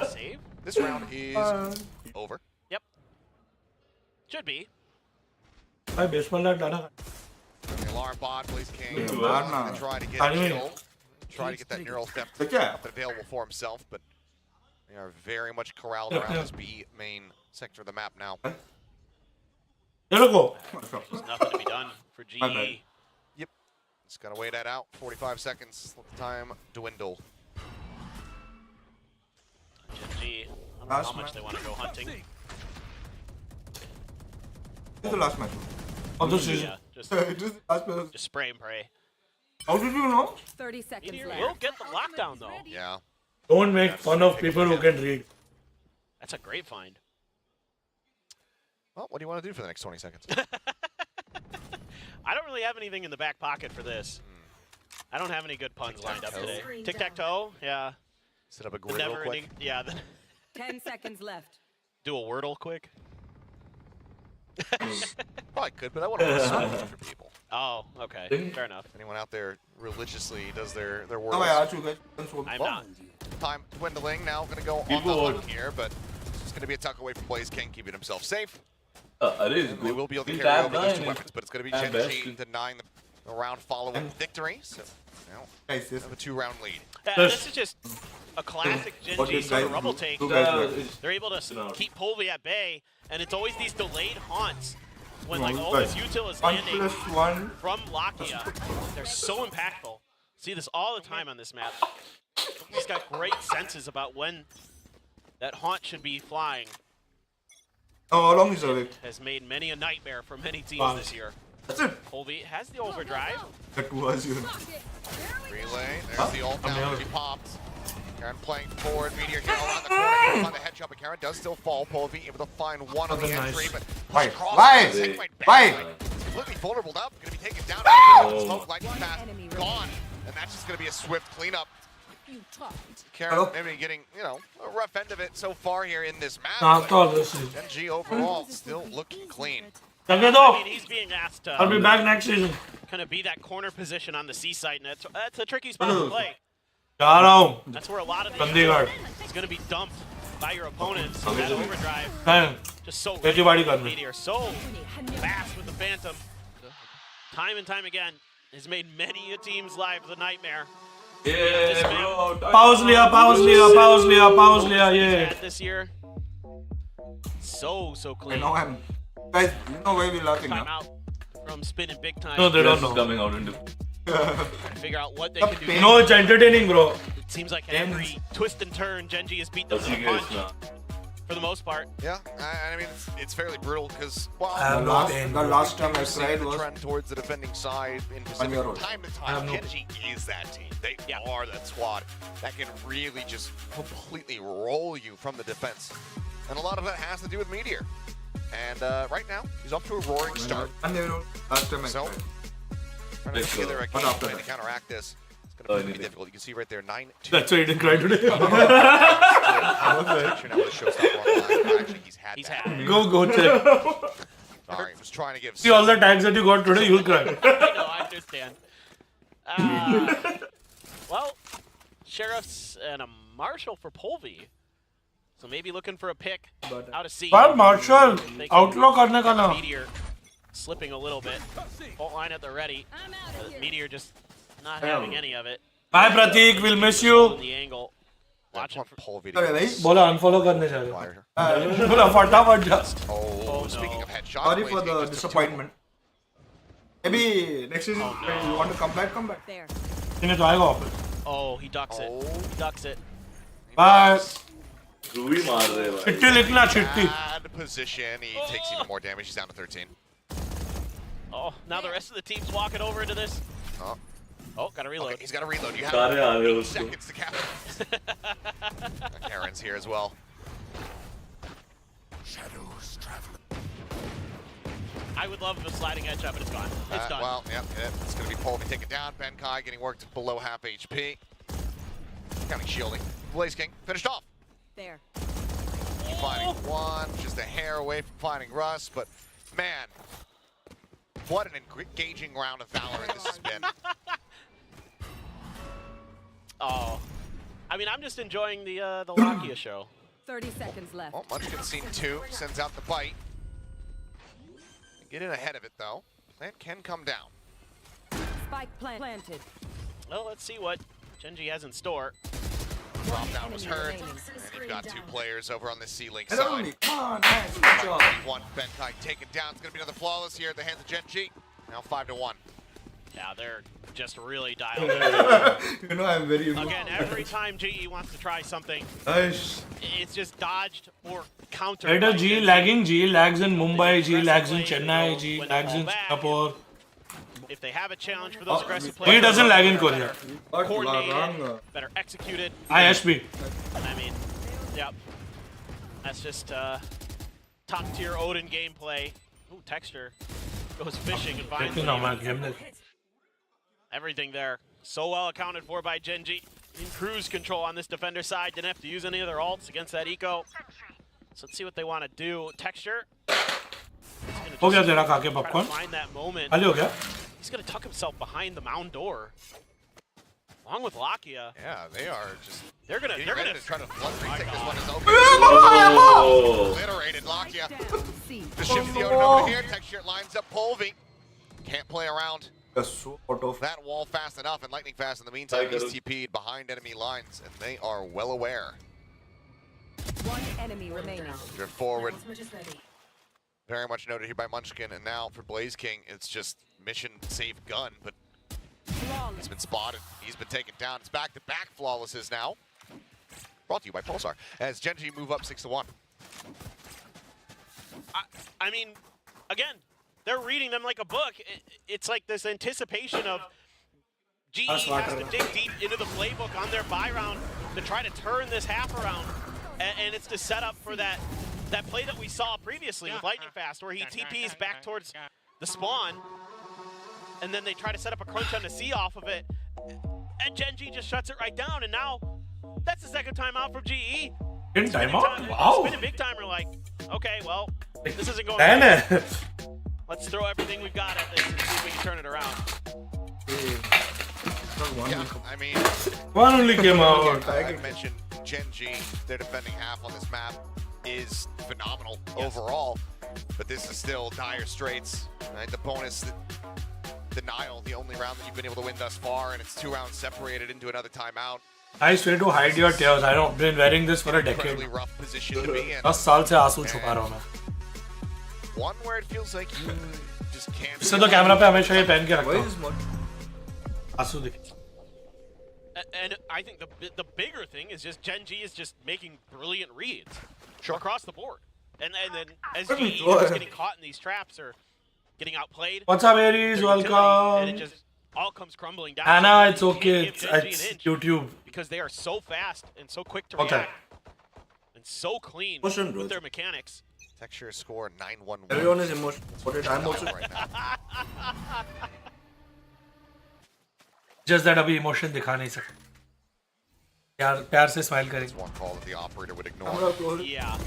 Save? This round is over. Yep. Should be. भाई baseball bat डाला. The alarm bot, Blaze King, Yeah, going man. to try to get I a mean- kill. Try to get that neural theft Look at up and available for himself, but they are very much corralled around this B main sector of the map now. चलो go. There's nothing to be done for GE. My bad. Yep. Just gotta wait that out. 45 seconds. Let the time dwindle. GenG, I don't know Last how much match. they want to go hunting. This is the last match. Of the season. Yeah, just, It is the last match. just spray and pray. How did you know? 30 seconds Meteor left. will get the lockdown though. Yeah. Don't make fun of people who can read. That's a great find. Well, what do you want to do for the next 20 seconds? I don't really have anything in the back pocket for this. I don't have any good puns lined up today. Tic-tac-toe, yeah. Set up a The grid real never quick. ending, yeah. 10 seconds left. Do a Wordle quick. Probably could, but I want to spoil it for people. Oh, okay. Fair enough. If anyone out there religiously does their words. Now I asked you guys. I'm not. Time dwindling now. Going to go on People the would- hunt here, but it's going to be a tuck away from Blaze King, keeping himself safe. Arey, They will be able to he'll carry tap over those two nine. weapons, but it's going to be Tap best. GenG denying the round following victory. So now Nice, yes. have a 2-round lead. This is just a classic What GenG you sort of guys rubble do- take. you guys do? They're able to No. keep Polvi at bay, and it's always these delayed haunts when like No, all guys. this util is 1 landing plus 1. from Lakia. They're so impactful. See this all the time on this map. He's got great senses about when that haunt should be flying. Oh, how long is it? Has made many a nightmare for many teams Wow. this year. That's it. Polvi has the overdrive. That was you. Relay. There's the ult now. out. He popped. Karen playing forward. Meteor here around the corner. On the headshot, but Karen does still fall. Polvi able to find one on the That's entry, nice. but Why? across Why? the second right back. Why? He's completely vulnerable up. Going to be taken down. Oh. Smoke lightning fast. Gone. And that's just going to be a swift cleanup. You talked. Karen Hello? maybe getting, you know, a rough end of it so far here in this match. Nah, but call this is. GenG overall still looking clean. Take it I off. mean, he's being asked to I'll be back next season. kind of be that corner position on the C side, and that's a tricky spot to play. जा रहा हूँ. That's where a lot of the Chandigarh. is going to be dumped by your opponents. That overdrive, Fine. just so खेती बाड़ी कर रहे. Meteor, so fast with the Phantom. Time and time again, has made many a team's life a nightmare. Yeah, bro. Pause लिया, pause लिया, pause लिया, pause लिया. Yeah. This year, so I clean. know I'm. Guys, you know why we're laughing Time now? out from spinning big time. No, they don't Just know. coming out into. Trying to figure out what they can do. No, it's entertaining, bro. seems like every twist and turn, GenG has beat them with a punch for the most part. Yeah, I mean, it's fairly brutal because, well, the last time I tried the was trend towards the defending side in Pacific from time to time. GenG is that team. They are that squad that can really just completely roll you from the defense. And a lot of that has to do with Meteor. And right now, he's off to a roaring start. Last time I so, trying to put together a game plan to counteract this. It's going to be difficult. You can see right there, 9-2. That's why he didn't cry today. Go check. Sorry, I was trying to give. See all the tags that you got today, you'll cry. I know, I understand. Well, Sheriff's and a Marshall for Polvi. So maybe looking for a pick out of C. But Marshall, outlaw karne ka na. Meteor slipping a little bit. Bolt line at the ready. Meteor just not having any of it. Bye Pratik, we'll miss you. The angle. Watching for Polvi. बोला unfollow करने जा रहे. बोला फटाफट जा. Oh, speaking of headshot. Sorry for the disappointment. Maybe next season when you want to come back, come back. There. इन्हें तो आएगा वापस. Oh, he ducks it. He ducks it. Bye. Ruby मार रहे भाई. चिट्टी लिखना चिट्टी. Bad position. He takes even more damage. He's down to 13. Oh, now the rest of the team's walking over into this. Oh, gotta reload. Okay, he's gotta reload. You have 8 seconds to capture. Karen's here as well. Shadows traveling. I would love a sliding headshot, but it's gone. It's done. Well, yeah, it's gonna be Polvi taken down. Benkai getting worked below half HP. Counting shielding. Blaze King finished off. There. Finding one, just a hair away from finding Russ, but man, what an engaging round of Valorant this has been. Oh, I mean, I'm just enjoying the Lakia show. 30 seconds left. Well, Munchkin scene 2 sends out the bite. Get in ahead of it though. Plant can come down. Spike planted. Well, let's see what GenG has in store. Drop down was heard, and you've got 2 players over on the C-Link Hello, side. Nick. Come on, nice, good job. One Benkai taken down. It's going to be another flawless here at the hands of GenG. Now 5-1. Yeah, they're just really dialed in. You know, I'm very Again, every time GE wants to try something, nice. it's just dodged or countered. Later G lagging, G lags in Mumbai, G lags in Chennai, G lags in Singapore. If they have a challenge for those aggressive players, He doesn't lag in Korea. Coordinated, better executed. ISP. I mean, yep. That's just top tier Odin gameplay. Ooh, Texture goes fishing and finds everything there. So well accounted for by GenG. In cruise control on this defender side. Didn't have to use any of their ults against that eco. So let's see what they want to do. Texture. हो गया तेरा खा के popcorn. Find that moment. खाली हो गया. He's going to tuck himself behind the mound door. Along with Lakia. Yeah, they are just. They're gonna try to flood retake this one is open. Oh. Obliterated Lakia. Just shift the Odin over here. Texture lines up Polvi. Can't play around that wall fast enough, and lightning fast in the meantime. He's TP'd behind enemy lines, and they are well aware. One enemy remaining. Drift forward. Very much noted here by Munchkin, and now for Blaze King, it's just mission save gun, but he's been spotted. He's been taken down. It's back-to-back flawlesses now. Brought to you by Pulsar, as GenG move up 6-1. I mean, again, they're reading them like a book. It's like this anticipation of GE has to dig deep into the playbook on their buy round to try to turn this half around, and it's to set up for that play that we saw previously with Lightning Fast, where he TPs back towards the spawn, and then they try to set up a crunch on the C off of it, and GenG just shuts it right down, and now that's the second time out from GE. In timeout? Wow. Spin a big timer like, okay, well, this isn't going right. Let's throw everything we've got at this and see if we can turn it around. Yeah, I mean, one only came out. I mentioned GenG, their defending half on this map is phenomenal overall, but this is still dire straits. Right? The bonus denial, the only round that you've been able to win thus far, and it's 2 rounds separated into another timeout. I swear to hide your tears. I don't been wearing this for a decade. Rough position to be in. 10 साल से आंसू छुपा रहा हूँ मैं. One where it feels like you just can't. इससे तो camera पे हमेशा ये पहन के रखता हूँ. आंसू दिखे. And I think the bigger thing is just GenG is just making brilliant reads across the board. And then as GE is just getting caught in these traps or getting outplayed. What's up, Aries? Welcome. And it just all comes crumbling down. Anna, it's okay. It's YouTube. Because they are so fast and so quick to react. And so clean with their mechanics. Texture score 9-1-1. Everyone is emotional. I'm also right now. Just that अभी emotion दिखा नहीं सकते. यार प्यार से smile करें. One call that the operator would ignore. Yeah.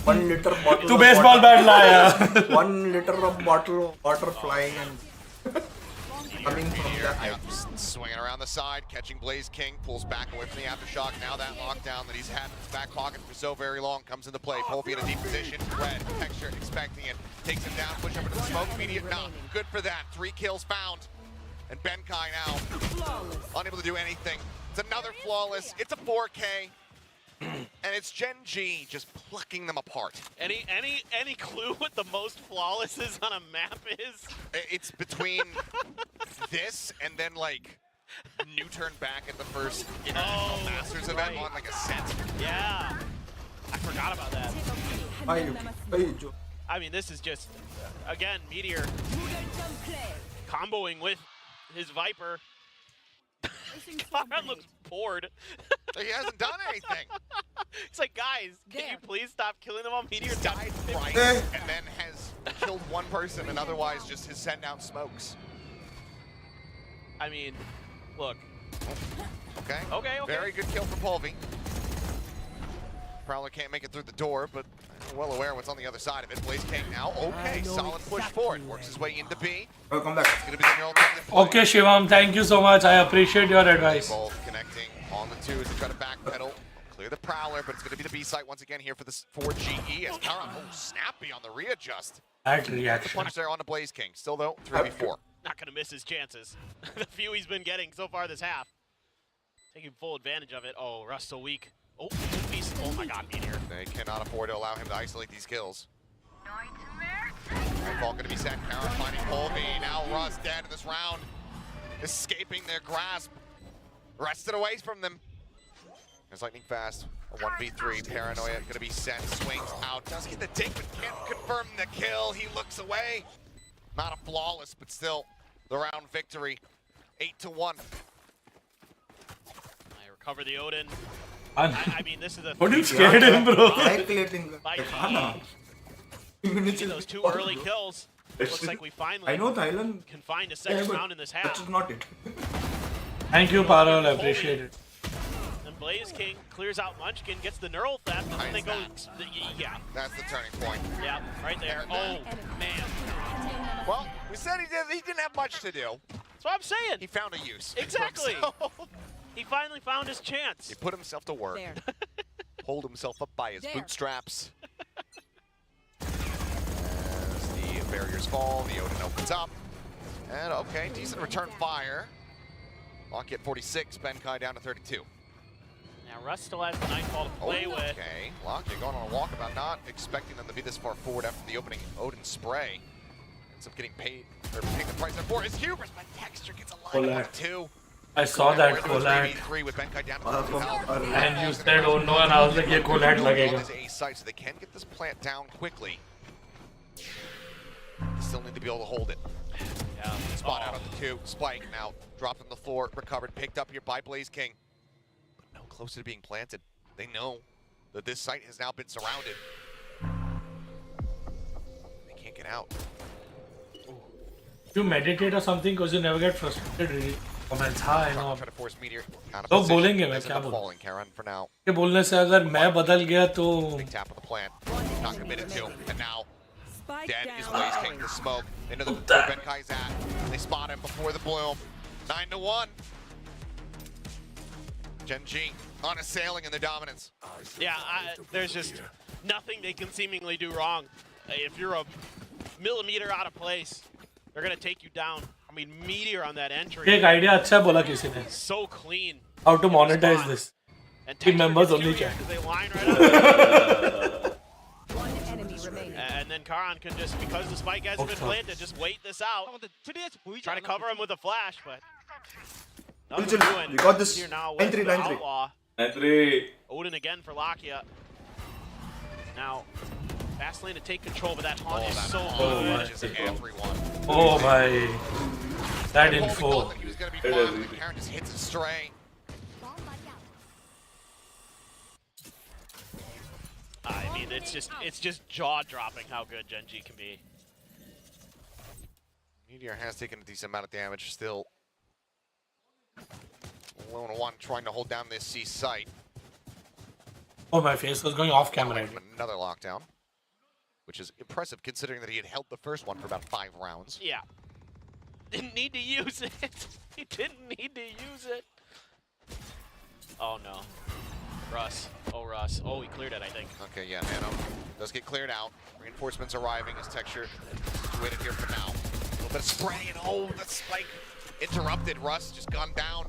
1 liter bottle. तू baseball bat लाया. 1 liter of bottle of water flying and coming from that. Swinging around the side, catching Blaze King, pulls back away from the aftershock. Now that lockdown that he's had in his back pocket for so very long comes into play. Polby in a deep position. Red, Texture expecting it. Takes him down, push up into the smoke. Immediate knock. Good for that. 3 kills found. And Benkai now unable to do anything. It's another flawless. It's a 4K. And it's GenG just plucking them apart. Any clue what the most flawlesses on a map is? It's between this and then like new turn back at the first International Masters event on like a set. Yeah. I forgot about that. I mean, this is just, again, Meteor comboing with his Viper. Karan looks bored. He hasn't done anything. It's like, guys, can you please stop killing them on Meteor? Died twice and then has killed one person and otherwise just has sent out smokes. I mean, look. Okay. Very good kill from Polby. Prowler can't make it through the door, but I'm well aware what's on the other side of it. Blaze King now. Okay, solid push forward. Works his way into B. Welcome back. It's going to be the neural play. Okay, Shivam, thank you so much. I appreciate your advice. Both connecting on the 2 as they try to backpedal. Clear the Prowler, but it's going to be the B site once again here for GE as Karan, snappy on the readjust. That reaction. The punch there on the Blaze King. Still though, 3v4. Not going to miss his chances. The few he's been getting so far this half. Taking full advantage of it. Oh, Rust so weak. Oh my god, Meteor. They cannot afford to allow him to isolate these kills. Nightfall going to be set. Karan finding Polby. Now Rust dead in this round. Escaping their grasp. Wrested away from them. There's lightning fast. A 1v3. Paranoia going to be set. Swings out. Does get the dig, but can't confirm the kill. He looks away. Not a flawless, but still the round victory. 8-1. I recover the Odin. I mean, this is a. What are you scared him, bro? Those 2 early kills. Looks like we finally can find a second round in this half. That is not it. Thank you, Parol. I appreciate it. And Blaze King clears out Munchkin, gets the neural theft, and then they go. Yeah. That's the turning point. Yeah, right there. Oh, man. Well, we said he didn't have much to do. That's what I'm saying. He found a use. Exactly. He finally found his chance. He put himself to work. Pulled himself up by his bootstraps. As the barriers fall, the Odin opens up. And okay, decent return fire. Locky at 46, Benkai down to 32. Now Rust still has the Nightfall to play with. Okay, Locky going on a walkabout, not expecting them to be this far forward after the opening Odin spray. Ends up getting paid, or paying the price for his hubris, but Texture gets a line of 1-2. I saw that collab. And you said, oh no, and I was like, yeah, collab lagega. So they can get this plant down quickly. Still need to be able to hold it. Yeah. Spot out on the 2. Spike now dropped on the floor, recovered, picked up here by Blaze King. But no closer to being planted. They know that this site has now been surrounded. They can't get out. You meditate or something because you never get frustrated really. Comments hi no. Try to force Meteor out of लोग position. बोलेंगे मैं क्या बोलूं Karan for now. ये बोलने से अगर मैं बदल गया तो Big tap on the plant. Not committed to. And now dead is Blaze King. The smoke into the where Benkai's at. They spot him before the bloom. 9-1. GenG unassailing in their dominance. Yeah, there's just nothing they can seemingly do wrong. If you're a millimeter out of place, they're gonna take you down. I mean, Meteor on that entry. एक idea अच्छा बोला किसी ने. So clean. How to monetize this? Team members only chat. They line right up. One enemy remaining. And then Karan can just, because the spike hasn't been planted, just wait this out. Try to cover him with a flash, but Nothing doing. We got this. Here now 9-3, with the 9-3. Outlaw. 9-3. Odin again for Lakia. Now, fast lane to take control, but that haunt is so good. Oh my. That info. He was going to be fine, but the Karen just hits a stray. I mean, it's just jaw-dropping how good GenG can be. Meteor has taken a decent amount of damage still. Lone one trying to hold down this C site. Oh, my face was going off camera. Another lockdown, which is impressive considering that he had held the first one for about 5 rounds. Yeah. Didn't need to use it. He didn't need to use it. Oh no. Russ. Oh, Russ. Oh, he cleared it, I think. Okay, yeah, Nano does get cleared out. Reinforcements arriving as Texture situated here for now. A little bit of spray and oh, the spike interrupted. Russ just gone down.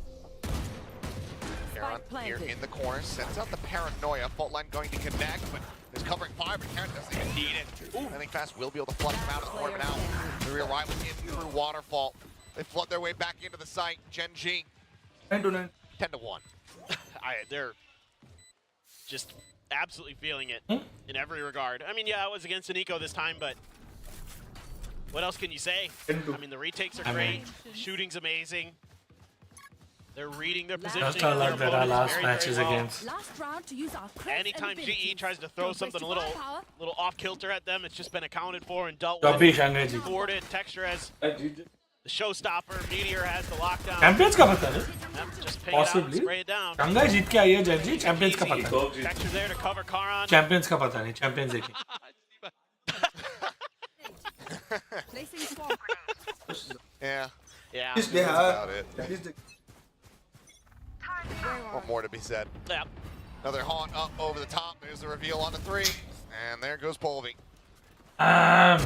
Karen here in the corner sends out the paranoia. Fault line going to connect, but there's covering fire, but Karen doesn't even need it. Ooh. I think Fast will be able to flush them out of the corner now. The rear rival in through Waterfall. They flood their way back into the site. GenG. 9-9. 10-1. They're just absolutely feeling it in every regard. I mean, yeah, it was against an eco this time, but what else can you say? I mean, the retakes are great. Shooting's amazing. They're reading their positioning. Just like that our last matches well. against. Anytime GE tries to throw something a little off kilter at them, it's just been accounted for and dealt Jobby with. Shanghai ji. Thwarted. Texture has the showstopper. Meteor has the lockdown. Champions का पता है? Just ping it out and spray it down. Shanghai जीत के आई है GenG. Champions का पता है. Texture there to cover Karan. Champions का पता नहीं. Champions देखिए. Yeah. Yeah. Yes, they That's are. about it. What more to be said? Yeah. Another haunt up over the top. There's the reveal on the 3. And there goes Polvi.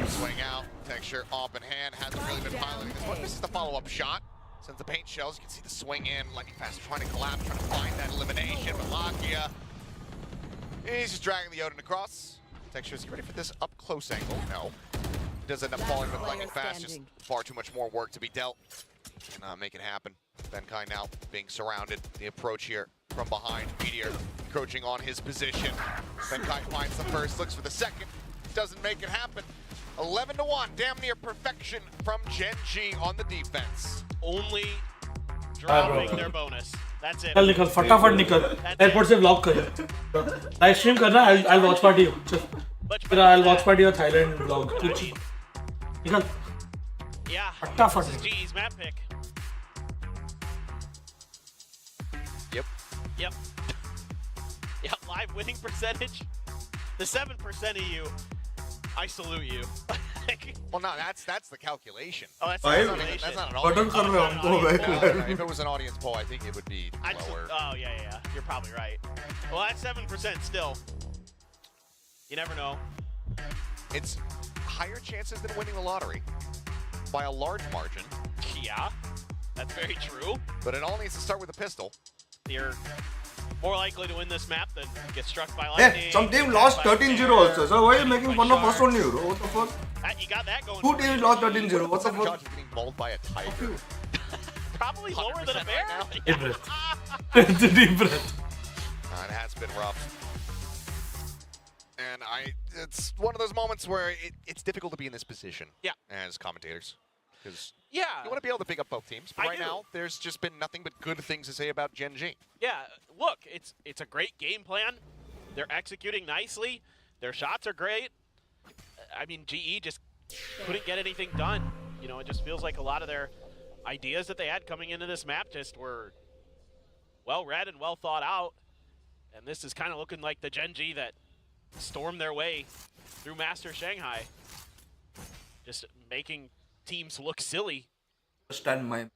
Swing out. Texture off in hand. Hasn't really been piloting this one. This is the follow-up shot. Sends the paint shells. You can see the swing in. Lightning Fast trying to collapse, trying to find that elimination. But Lakia, he's just dragging the Odin across. Texture, is he ready for this up-close angle? No. He does end up falling with Lightning Fast. Just far too much more work to be dealt. Cannot make it happen. Benkai now being surrounded. The approach here from behind. Meteor encroaching on his position. Benkai finds the first, looks for the second. Doesn't make it happen. 11-1, damn near perfection from GenG on the defense. Only dropping their bonus. That's it. चल निकल फटाफट निकल. Airport से vlog कर. Live stream करना. I'll watch party. फिर I'll watch party और Thailand vlog. निकल. Yeah. फटाफट. This is GE's map pick. Yep. Yep. Yep. Live winning percentage. The 7% of you. I salute you. Well, no, that's the calculation. Oh, that's not an audience poll. If it was an audience poll, I think it would be lower. Oh, yeah. You're probably right. Well, that's 7% still. You never know. It's higher chances than winning the lottery by a large margin. Yeah, that's very true. But it all needs to start with a pistol. You're more likely to win this map than get struck by lightning. Hey, some team lost 13-0 also. So why are you making fun of us only, bro? What the fuck? You got that going. 2 teams lost 13-0. What the fuck? Judge is getting mauled by a tiger. Probably lower than a bear. Deep breath. Deep breath. It has been rough. And it's one of those moments where it's difficult to be in this position. Yeah. As commentators. Because yeah, you want to be able to pick up both teams. But right now, there's just been nothing but good things to say about GenG. Yeah, look, it's a great game plan. They're executing nicely. Their shots are great. I mean, GE just couldn't get anything done. You know, it just feels like a lot of their ideas that they had coming into this map just were well read and well thought out. And this is kind of looking like the GenG that stormed their way through Master Shanghai. Just making teams look silly. Stand my.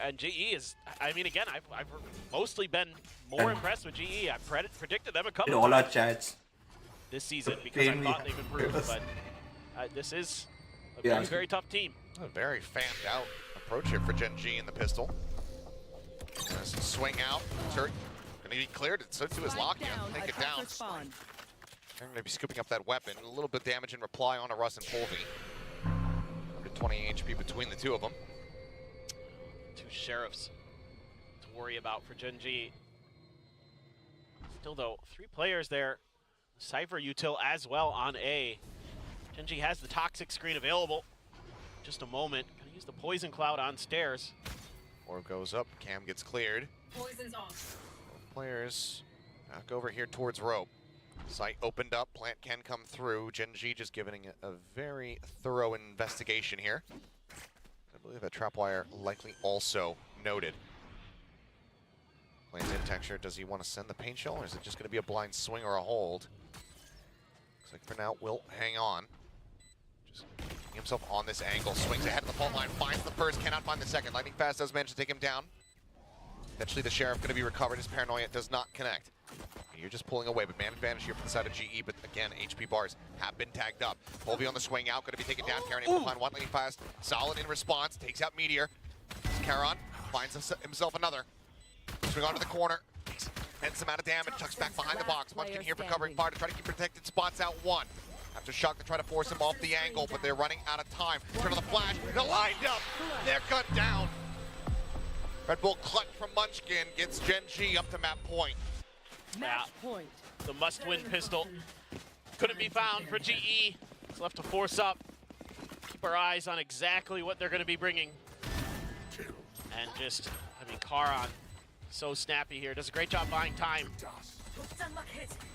And GE is, I mean, again, I've mostly been more impressed with GE. I've predicted them a couple in all our chats this season because I thought they've improved, but this is a very, very tough team. A very fanned out approach here for GenG in the pistol. Swing out, turret gonna be cleared, so too is Lakia. Take it down. They're gonna be scooping up that weapon. A little bit of damage in reply on a Russ and Polvi. 120 HP between the two of them. Sheriffs to worry about for GenG. Still though, 3 players there. Cypher Util as well on A. GenG has the toxic screen available. Just a moment. Gonna use the poison cloud on stairs. Orb goes up, Cam gets cleared. Poison's off. Both players back over here towards rope. Site opened up, plant can come through. GenG just giving a very thorough investigation here. I believe that trapwire likely also noted. Plays in texture. Does he want to send the paint shell, or is it just going to be a blind swing or a hold? Looks like for now, will hang on. Just keeping himself on this angle. Swings ahead of the fault line, finds the first, cannot find the second. Lightning Fast does manage to take him down. Eventually, the Sheriff going to be recovered. His paranoia does not connect. You're just pulling away, but man advantage here from the side of GE. But again, HP bars have been tagged up. Polvi on the swing out, going to be taken down. Karan able to find one. Lightning Fast, solid in response, takes out Meteor. Karan finds himself another. Swing onto the corner, and some amount of damage. Chucks back behind the box. Munchkin here for covering fire to try to keep protected spots out one. After Shock to try to force him off the angle, but they're running out of time. Turn on the flash, they're lined up, they're cut down. Red Bull clutch from Munchkin gets GenG up to map point. Yeah, the must-win pistol couldn't be found for GE. It's left to force up. Keep our eyes on exactly what they're going to be bringing. And just, I mean, Karan, so snappy here. Does a great job buying time.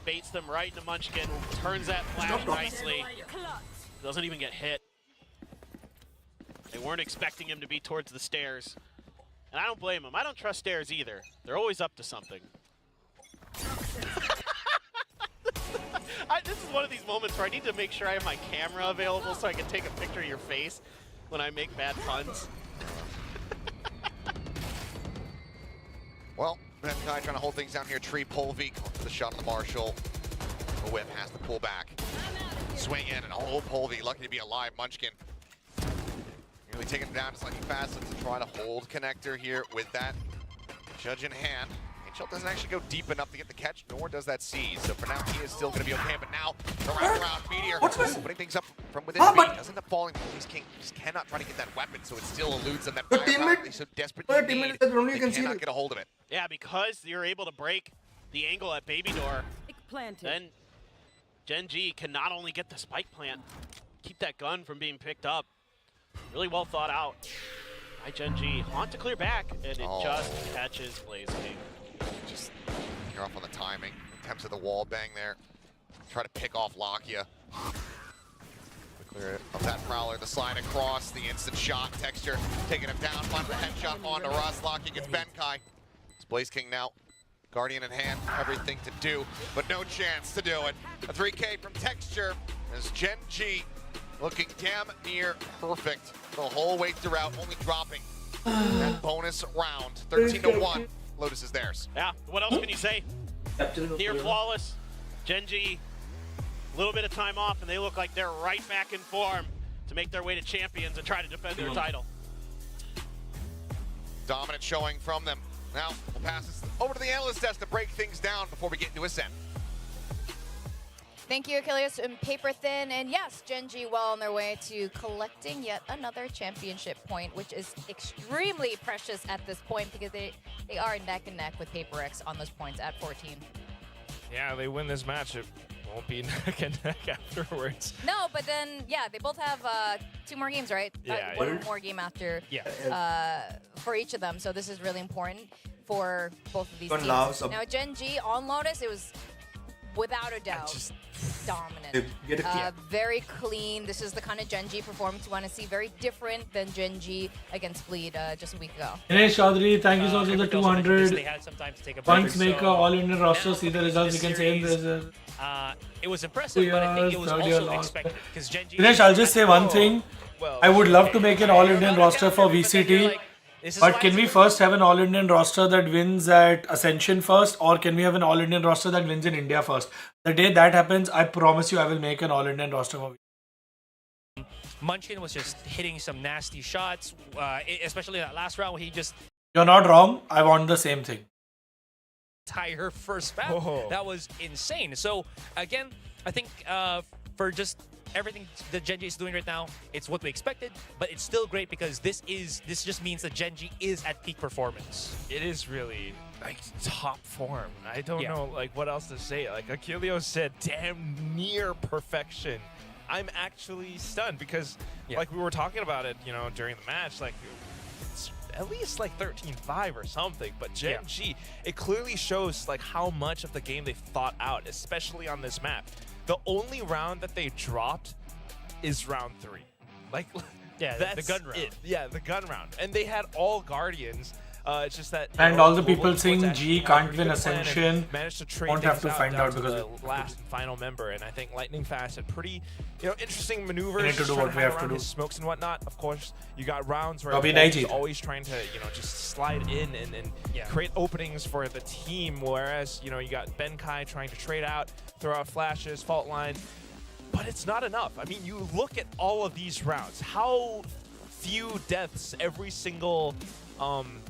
Baits them right into Munchkin. Turns that flash nicely. Doesn't even get hit. They weren't expecting him to be towards the stairs. And I don't blame him. I don't trust stairs either. They're always up to something. This is one of these moments where I need to make sure I have my camera available so I can take a picture of your face when I make bad puns. Well, Ben Kai trying to hold things down here. Tree Polvi, the shot on the Marshall. The whip has to pull back. Swing in, and Polvi, lucky to be alive. Munchkin nearly taking him down just Lightning Fast to try to hold connector here with that judge in hand. Shell doesn't actually go deep enough to get the catch, nor does that seize. So for now, he is still going to be okay. But now, the wraparound Meteor putting things up from within feet. Doesn't end up falling. He's king. Just cannot try to get that weapon, so it still eludes him. That fire they so desperately need. They cannot get a hold of it. Yeah, because you're able to break the angle at Baby Door, then GenG can not only get the spike plant, keep that gun from being picked up. Really well thought out by GenG. Haunt to clear back, and it just catches Blaze King. Just you're off on the timing. Attempts at the wall bang there. Try to pick off Lakia. Clear of that Prowler, the slide across, the instant shot. Texture taking him down. Finds the headshot onto Russ. Lakia gets Benkai. It's Blaze King now. Guardian in hand, everything to do, but no chance to do it. A 3K from Texture as GenG looking damn near perfect the whole way throughout, only dropping that bonus round. 13-1. Lotus is theirs. Yeah, what else can you say? Near flawless. GenG, a little bit of time off, and they look like they're right back in form to make their way to champions and try to defend their title. Dominant showing from them. Now, we'll pass this over to the analyst desk to break things down before we get into Ascent. Thank you, Achilles and Paper Thin. And yes, GenG well on their way to collecting yet another championship point, which is extremely precious at this point because they are neck and neck with Paper X on those points at 14. Yeah, they win this match. It won't be neck and neck afterwards. No, but then, yeah, they both have 2 more games, right? Yeah. One more game after for each of them. So this is really important for both of these teams. Now, GenG on Lotus, it was without a doubt dominant. Very clean. This is the kind of GenG performance you want to see. Very different than GenG against Bleed just a week ago. Dinesh Chaudhary, thank you so much for the 200. They had some time to take a break, Punch Maker, All Indian roster, see the results. You can say it was impressive, but I think it was also expected. Because GenG. Dinesh, I'll just say one thing. I would love to make an All Indian roster for VCT. But can we first have an All Indian roster that wins at Ascension first, or can we have an All Indian roster that wins in India first? The day that happens, I promise you I will make an All Indian roster for Munchkin was just hitting some nasty shots, especially that last round where he just... You're not wrong. I want the same thing. Entire first map. That was insane. So again, I think for just everything that GenG is doing right now, it's what we expected, but it's still great because this just means that GenG is at peak performance. It is really like top form. I don't know like what else to say. Like Achilleo said, damn near perfection. I'm actually stunned because like we were talking about it, you know, during the match, like it's at least like 13-5 or something, but GenG, it clearly shows like how much of the game they thought out, especially on this map. The only round that they dropped is round 3. Like, that's the gun round. it. Yeah, the gun round. And they had all Guardians. It's just that. And all the people saying G can't win Ascension managed to trade won't have to things find down out to because the last and final member. And I think Lightning Fast had pretty, you know, interesting maneuvers. We need to do trying what we have to hide around do. his smokes and whatnot. Of course, you got rounds where Bobby he's Knight. always trying to, you know, just slide in and create openings for the team. Whereas, you know, you got Benkai trying to trade out, throw out flashes, fault line. But it's not enough. I mean, you look at all of these rounds. How few deaths every single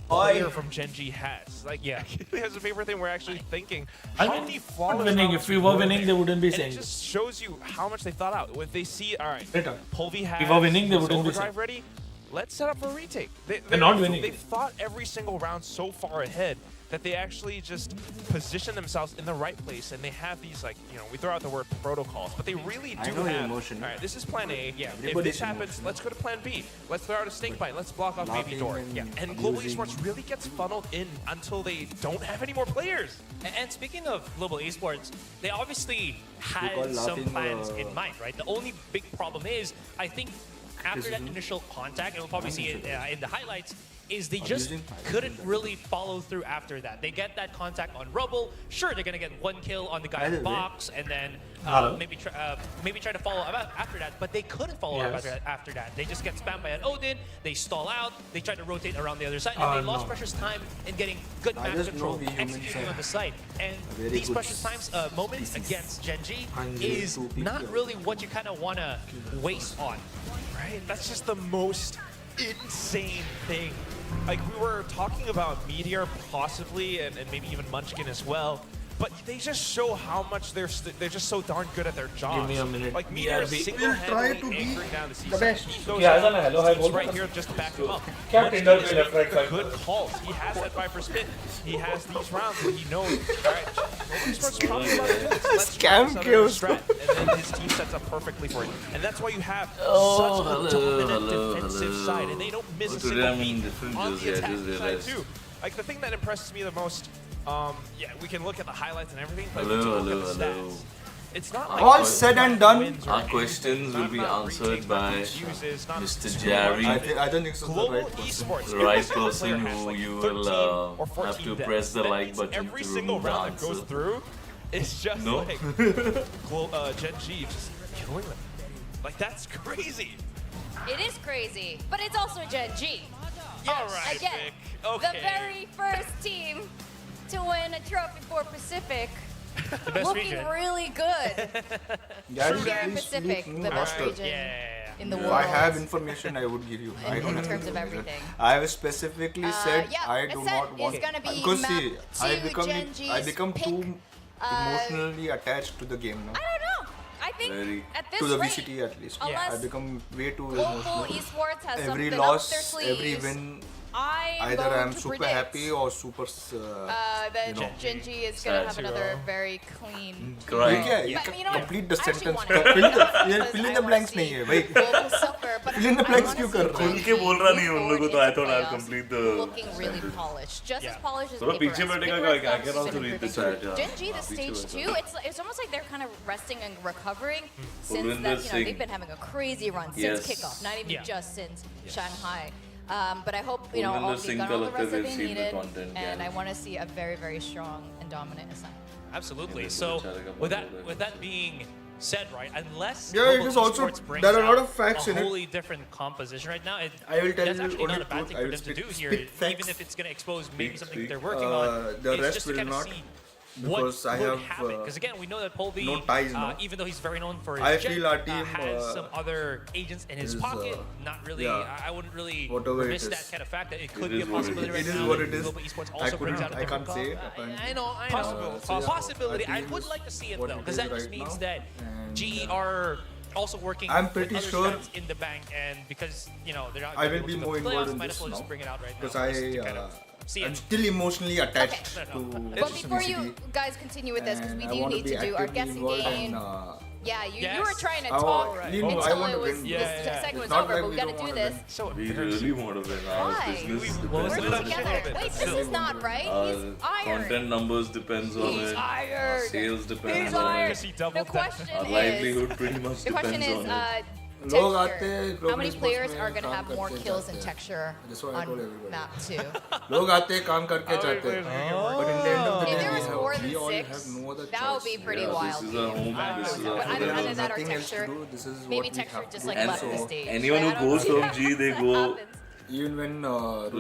player from GenG has. Like, that's a favorite thing we're actually thinking. How many flawless winning. rounds If we were winning, they wouldn't be and saying it this. just shows you how much they thought out. If they see, all right, Polvi has If we were winning, they his wouldn't be overdrive saying. ready, let's set up for a retake. They're not winning. They thought every single round so far ahead that they actually just position themselves in the right place, and they have these, like, you know, we throw out the word protocols, but they really do know the have, emotion. all right, this is plan A. If Everybody's this happens, let's go to plan B. Let's throw out a snake bite. Let's block off baby Laughing door. and And Global abusing. Esports really gets funneled in until they don't have any more players. And speaking of Global Esports, they obviously call had some laughing, plans in mind, right? The only big problem is, I think, after that initial contact, and we'll probably see it in the highlights, is they just couldn't really follow through after that. They get that contact on Rubble. Sure, they're gonna get one kill on the guy in the box, and then maybe try to follow up after that. But they couldn't follow up after that. They just get spammed by an Odin. They stall out. They try to rotate around the other side, and they lost precious time in getting good map control, executing on the site. And these precious times moments against GenG is not really what you kind of want to waste on. Right? That's just the most insane thing. Like, we were talking about Meteor possibly, and maybe even Munchkin as well, but they just show how much they're just so darn good at their jobs. Give me a minute. Like, Meteor is single-handedly anchoring down the season. the best. He goes Yeah, down, hello, he's right here just to back him up. क्या Munchkin Tinder is पे left, right, making right. good calls. He has that Viper spit. He has these rounds where he knows, all right, nobody's probably about to do this. Let's try this other strat. And then his team sets up perfectly for it. And that's why you have such a dominant defensive side, and they don't miss a single beat on the attacking side too. Like, the thing that impresses me the most, we can look at the highlights and everything, but if you look at the stats, it's not like All said and done. Our questions will be answered by Mr. Jerry, I don't think so. Global The right person. Esports, the right every single person player has, who like, you 13 will or have 14 to deaths. press the That like means button every to single remove the round that goes answer. through is just No? like GenG just killing them. Like, that's crazy. It is crazy, but it's also GenG. All right, Again, Vic. the Okay. very first team to win a trophy for Pacific. The best Looking region. really good. Guys, Here in please Pacific, move the best faster. region in the If world. I have information, I would give you. I don't in have terms of information. everything. I have specifically said yeah, I it do said not it's want gonna be because map see, I to become GenG's too emotionally attached to the game now. I don't know. I think at this To the rate, VCT at least. unless I become way too Global emotional. Esports has Every something up their loss, sleeves, every win, I'm either going I'm to super predict, happy or super. that you know. GenG is going to have another very clean. Right. But you know what? Complete the I actually sentence. wanna- Fill in the blanks नहीं है भाई. Global suffer, but Fill in the I blanks wanna क्यों see कर रहा है? खुल के बोल रहा नहीं उन लोगों को, I thought I'll playoffs complete the looking really polished, just as polished as थोड़ा Paper पीछे X. बैठेगा Paper क्या? I X can has also been read the improving. chat. GenG, the stage 2, it's almost like they're kind of resting and recovering since Pulvinder that, Singh. they've been having a crazy run since Yes. kickoff, not even Yeah. just since Shanghai. But I hope, all Pulvinder of Singh got का all the लगता है rest that they've they seen the needed, content, and yeah. I want to see a very, very strong and dominant Ascent. Absolutely. So with that being said, right, unless Yeah, it Global is also- Esports brings there are a lot out of facts a in it. wholly different composition right now, I will tell that's you actually only not a bad truth. thing I for will them to speak- do here, speak facts. even if it's going to expose maybe something Speak. they're working on. The it's rest just to will kind not, of see because what I could have, happen. Because again, we know that Polvi, no ties now. even though he's very known for his I jet, feel our team, has some other agents in his is, pocket. Not really. yeah, I wouldn't really whatever it miss is. that kind of fact that it could It be a is what it possibility is. right It is now. what it is. Global Esports I also brings out a couldn't- I different can't say it, comp. apparently. I know. So yeah, Possibility. I our would team like to see it is though, because what that it just is means right that now, and, GE are also working I'm with pretty other sure strats in the bank, and because they're not I will able be to more go to the involved playoffs, in might this as well now just bring it out right now. because just to kind of see I'm it. still emotionally attached to But before you VCT, guys continue with this, because we and I do want to need be to do our actively guessing involved game. in, Yeah, you were trying to I talk want- until I want it to was win. this segment It's was not over, like but we we got don't to do wanna this. win. So We really want to win. Our Why? business We're depends on together. it. Wait, this is not right. He's iron. Content numbers depends on He's it. iron. Sales depends He's on iron. it. The question Our is, livelihood pretty much the question depends is, on it. लोग आते texture. हैं How global many sports players में are going to काम have more करके kills जाते and हैं. texture That's what I told on everybody. map 2? लोग आते हैं काम करके जाते हैं. But in the end of the If day, there was more we than all 6, have no other that would choice. be pretty Yeah, wild. this is our home and this is our But forever. other than that, or Nothing else to texture, do. This is maybe what we texture have just to like do. left the And stage. anyone who I don't goes know. from G, they go Even when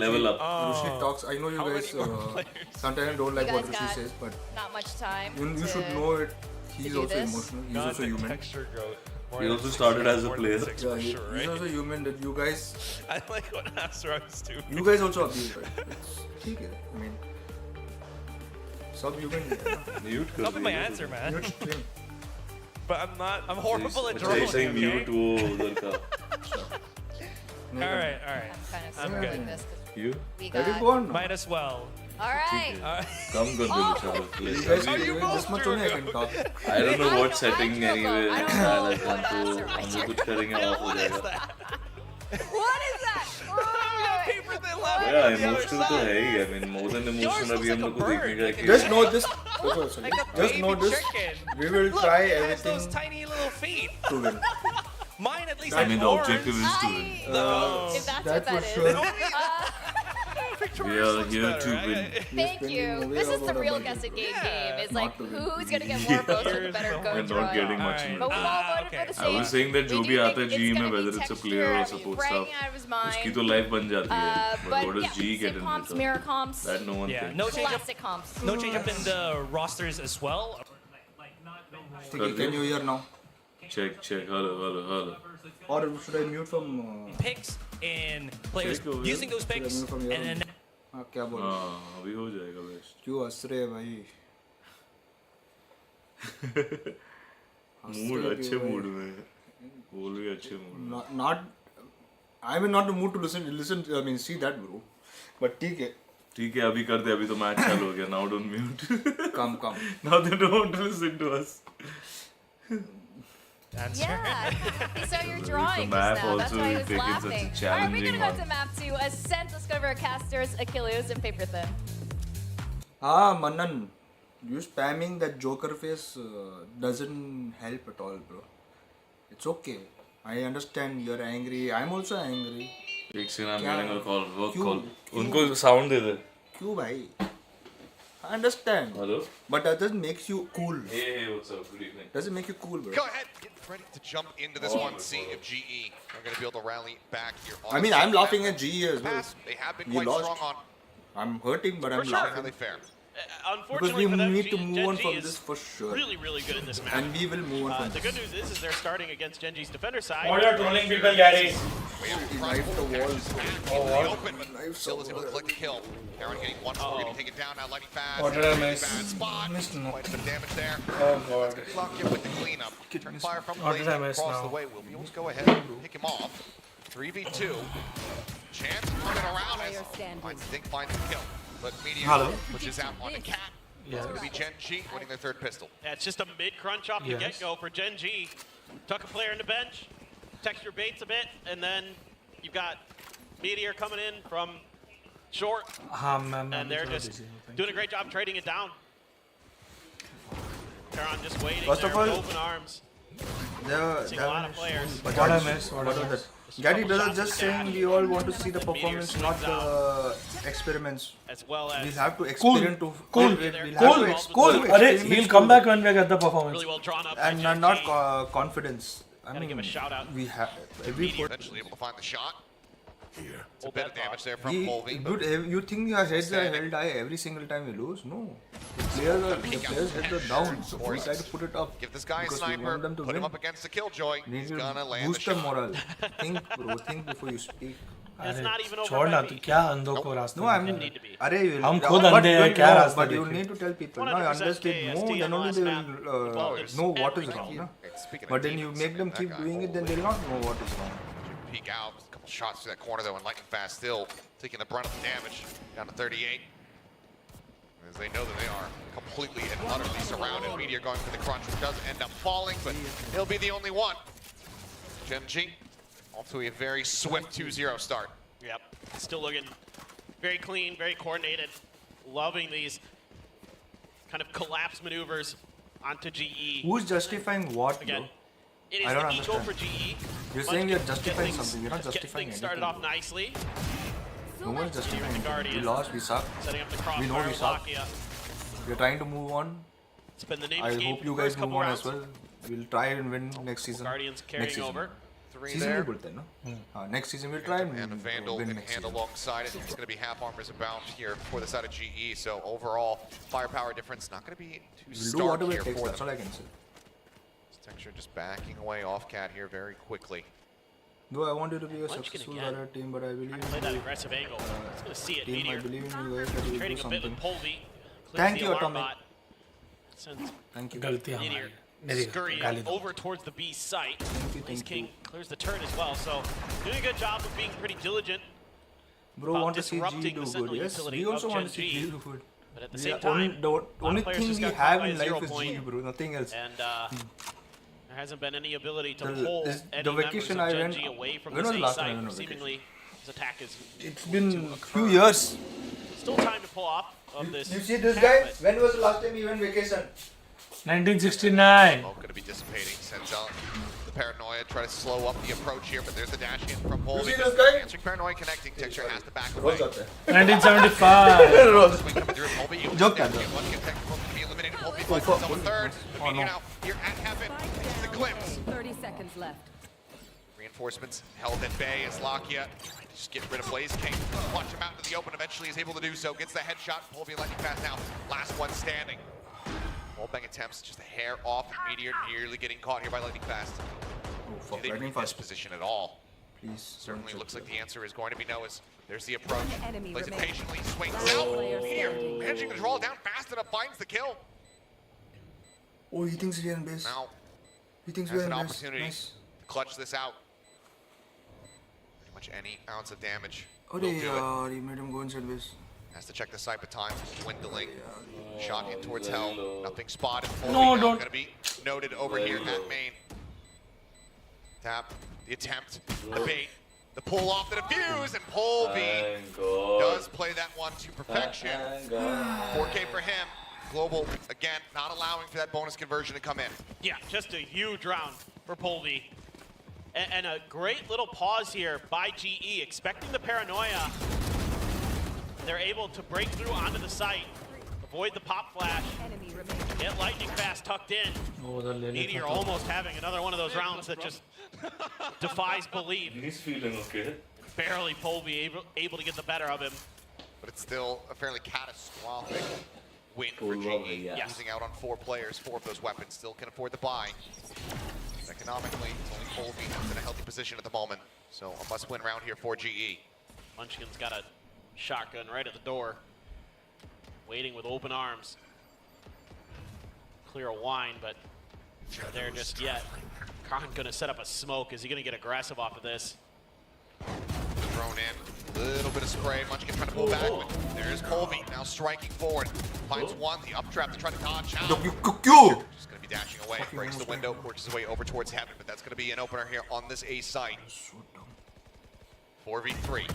level up. Rushi talks, I know you How guys many more players? sometimes don't like You what guys Rushi got says, but not much time. you to- should know it. He's do also this. emotional. He's Not also the human. texture growth. More He than also 6, started as a more than player. 6 Yeah, for sure, he's right? also human. That you guys, I like what Asteroids do. you guys also abuse, right? It's ठीक है. I mean, सब human. Mute कर That'll be my दिया। answer, man. Mute stream. But I'm not. I'm horrible at Jay drawing. saying Okay? mute वो उधर का। All right. I'm kind of I'm skipping good. this 'cause You? we Let it got. go on. Might as well. All right. Come कर दो बेचारा। You Let's guys, have it. this much only I can talk. I don't know I what know, setting I drove anyway up. I don't Shahid know has done what तो answer हम I लोग कुछ करेंगे off हो जाएगा। What is that? Yeah, emotional तो है ही. I mean, more than emotional अभी हम लोग को देखने का है कि Just know this. Like a Just know baby this. chicken. We will Look, try it has everything those tiny little feet. to win. Mine at least I has mean, the horns. objective is to win. If that's what That for that sure. is. We are here to win. Thank you. This is the real guessing game. It's like who's gonna get more votes with a better go We're not drawing. getting much. Alright. But we all voted okay. for the I same. was saying that जो We भी do आता है think G it's में, gonna be whether it's a texture, player or he's support bragging staff, out of his mind. उसकी तो life बन जाती है. But But what does yeah, G get sim in comps, return? mirror comps, That no one Yeah, thinks. no change up. classic comps. No change up in the rosters as well. Okay, can you hear now? Check. Hello. Or should I mute from? Picks and players Check over using those picks, move from here? and then हाँ क्या बोल? हाँ, अभी हो जाएगा best. क्यों हंस रहे हैं भाई? Mood अच्छे mood में है. बोल भी अच्छे mood में. Not. I'm in not the mood to listen. I mean, see that, bro. But ठीक है. ठीक है अभी कर दे अभी तो मैच चालू हो गया. Now don't mute. Come. Now they don't want to listen to us. Yeah, he saw your drawing map just now. That's also why he is was taking such a laughing. All right, we're challenging gonna go one. to map 2. Ascent, discover casters, Achilles, and paper thin. Manan, you spamming that Joker face doesn't help at all, bro. It's okay. I understand you're angry. I'm also angry. एक second I'm क्या? getting a call. Work क्यों? call. उनको sound दे दे. क्यों भाई? I understand. Hello. But that doesn't make you cool. Hey, what's up? Good evening. Doesn't make you cool, bro. Go ahead, get ready to jump into this one. See if GE are going to be able to rally back here. I mean, I'm laughing at GE as well. They have been We quite lost. strong on. I'm hurting, but I'm For sure, how laughing. they fare. Because Unfortunately we for them, need to move on GenG from is this for sure. really, really good in this map. And we will move on from The good news is they're starting against GenG's defender side. Why are you trolling people, Gary? We have He knifed the walls. in the open, but still is able to collect the kill. Aaron getting one more, to take it down now, lightning fast. What did I miss? Bad spot. Missed no. Quite a bit of damage there. Oh god. Clock you with the cleanup. Turn fire from What did I Blade miss across now? the way. Will be able to go ahead and pick him off. 3v2. Chance coming around as finds the kill. But Meteor Hello. pushes out on the cat. Yeah. It's going to be GenG winning their third pistol. Yeah, it's just a mid-crunch off the Yes. get-go for GenG. Tuck a player in the bench, texture baits a bit, and then you've got Meteor coming in from short, and they're just doing a great job trading it down. Karan just waiting First there of all, with open arms. Seeing a lot of players. What I missed? What I was missed? that? Gary does just saying we all want to see the performance, not the experiments. As well as We'll have to Cool. experiment to Cool. we'll have to Cool. experiment Arey, he'll come back when we get the performance. really well drawn up. and not confidence. I Gotta mean, give a shout out. we have every Eventually able to find the shot. It's a bit of damage there from we, Volvi. dude, you think your heads are held high every single time we lose? No. The players heads are down. So we try to put it up. Give this guy a because we sniper, want them to put him win. up against the Killjoy. We need He's to gonna land the boost the shot. morale. Think, bro. Think before you speak. And it's not even over छोड़ना by तो me. क्या अंधों को रास्ता No, I'm. Didn't need to be. हम खुद अंधे हैं, क्या रास्ता But you देखें? need to tell people. No, 100% unless they know, KST then only on they last will map. There's know what is everything. wrong. No? Speaking of But then you demons, make them that keep guy, doing it, then they'll not know what is wrong. Peek out, a couple shots through that corner though, and Lightning Fast still taking the brunt of the damage. Down to 38. As they know that they are completely and utterly surrounded. Meteor going for the crunch, which does end up falling, but he'll be the only one. GenG, off to a very swift 2-0 start. Yep, still looking very clean, very coordinated. Loving these kind of collapse maneuvers onto GE. Who's justifying what, Again, bro? it is I don't the ego understand. for GE. You're Bunch saying you're get justifying things- something. You're not get justifying things started anything. off nicely. No one's justifying Here with the anything. We Guardians. lost, we suck. Setting up the We crossfire know we with suck. Lakia. We're trying to move on. It's been the name I scheme hope you for the guys first move couple on rounds. as well. We'll try and win next season. Guardians Next carrying season. over. Three there. Next season we'll try and And a Vandal win in next hand season. alongside it. It's going to be half armors abound here for the side of GE. So overall, firepower difference not going to be too We'll do stark whatever here it takes. for That's them. all I can say. Texture just backing away off Cat here very quickly. Though I want you to be a Munchkin successful again. Valorant team, but I believe in Play that you. aggressive angle. It's going to see it. Team, I Meteor believe in you guys that you will do trading a bit something. with Polvi. Thank the you, alarm Atomic. bot. Sends Thank you. गलती Meteor हमारी scurrying over towards the B site. Blaze thank King clears the turn as well, so doing a good job of being pretty diligent. Bro, about want to see G disrupting do the good. Sentinel Yes, utility we also of want to see GenG. G do good. But at the We same are time, the a lot only of players thing just we got have caught by in a life 0 is G, point. bro. Nothing else. And there hasn't been any ability to The- pull is- any the members vacation of I went- GenG away from when this was the A last time I site. went on vacation? Seemingly, his attack is It's been few years. still time to pull off of this. You see this attack, guy? but When was the last time he went vacation? 1969. Smoke going to be dissipating. Sends out the Paranoia. Try to slow up the approach here, but there's the dash in from Polvi. see this guy? Answering Paranoia connecting. Texture has to back away. 1975. Swing coming through. Polvi, you Joke down. that, One can technical to be eliminated. Polvi finds himself a third. Oh, Meteor no. now here at heaven. This is the glimpse. 30 seconds left. Reinforcements held at bay as Lakia trying to just get rid of Blaze King. Watch him out into the open. Eventually is able to do so. Gets the headshot. Polvi lightning fast now. Last one standing. Wallbang attempts just a hair off. Meteor nearly getting caught here by lightning fast. fuck, Do they lightning read this fast. position at all? Please. Certainly looks like the answer is going to be no. As there's the approach. enemy Plays it remaining. patiently. Swings Last out. player Meteor standing. managing to draw down fast enough. Finds the kill. Oh, he thinks we're in base. Now He thinks has we're an in base. opportunity Nice. to clutch this out. Pretty much any ounce of damage Oh, will do it. yaar, he made him go inside base. Has to check the site, but time dwindling. Shot in towards hell. Nothing spotted. No, Now don't. Gonna be noted over here at main. Tap. The attempt. The bait. The pull off the defuse, and Polvi Thank God. does play that one to perfection. Thank God. 4K for him. Global again, not allowing for that bonus conversion to come in. yeah, just a huge round for Polvi. And a great little pause here by GE, expecting the Paranoia. They're able to break through onto the site, avoid the pop flash, Enemy remaining. get lightning fast tucked in. वो उधर ले Meteor लेता था। almost having another one of those rounds that just defies belief. He's feeling okay. Barely Polvi able to get the better of him. But it's still a fairly catastrophic win for Pull GE. over, yeah. Losing out on 4 players, 4 of those weapons. Still can afford the buy. Economically, it's only Polvi who's in a healthy position at the moment. So a must-win round here for GE. Munchkin's got a shotgun right at the door, waiting with open arms. Clear a wine, but not there just yet. Khan gonna set up a smoke. Is he gonna get aggressive off of this? Thrown in, little bit of spray. Munchkin trying to pull back, but there's Polvi now striking forward. Finds one, the up trap to try to dodge out. Just gonna be dashing away, breaks the window, works his way over towards heaven, but that's gonna be an opener here on this A site. 4v3.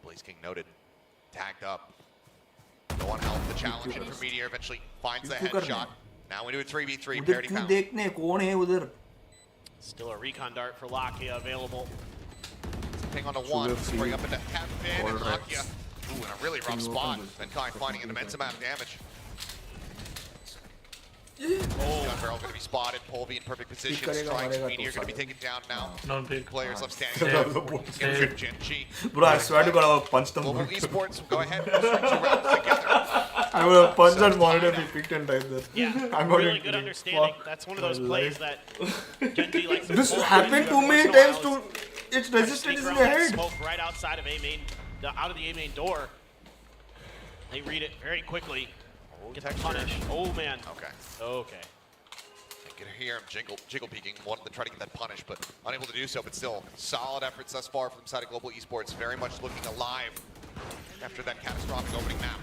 Blaze King noted, tagged up. No one helped the challenge in for Meteor, eventually finds the headshot. Now into a 3v3, उधर parity क्यों pound. देखने कौन है उधर? Still a recon dart for Lakia available. Ping on the one, spring up into heaven, and Lakia. Ooh, in a really rough spot. Benkai finding an immense amount of damage. Gun barrel going to be spotted. Polvi in perfect position. करेगा, Strikes. मारेगा Meteor तो going to be taken down now. Don't pick. Players left standing. Save. GenG. Bro, I swear to God, I will punch them. Global Esports will go ahead and string 2 rounds together. I will have punched that monitor if he picked and died there. Yeah, I'm really going good to understanding. fuck That's one of those my plays life. that GenG likes to This pull happened into too every many once in a times while. to its resistance is in your head. Smoke right outside of A main, out of the A main door. They read it very quickly. Get the punish. Oh man. Okay. I can hear him jiggle peeking, wanting to try to get that punish, but unable to do so. But still, solid efforts thus far from the side of Global Esports. Very much looking alive after that catastrophic opening map.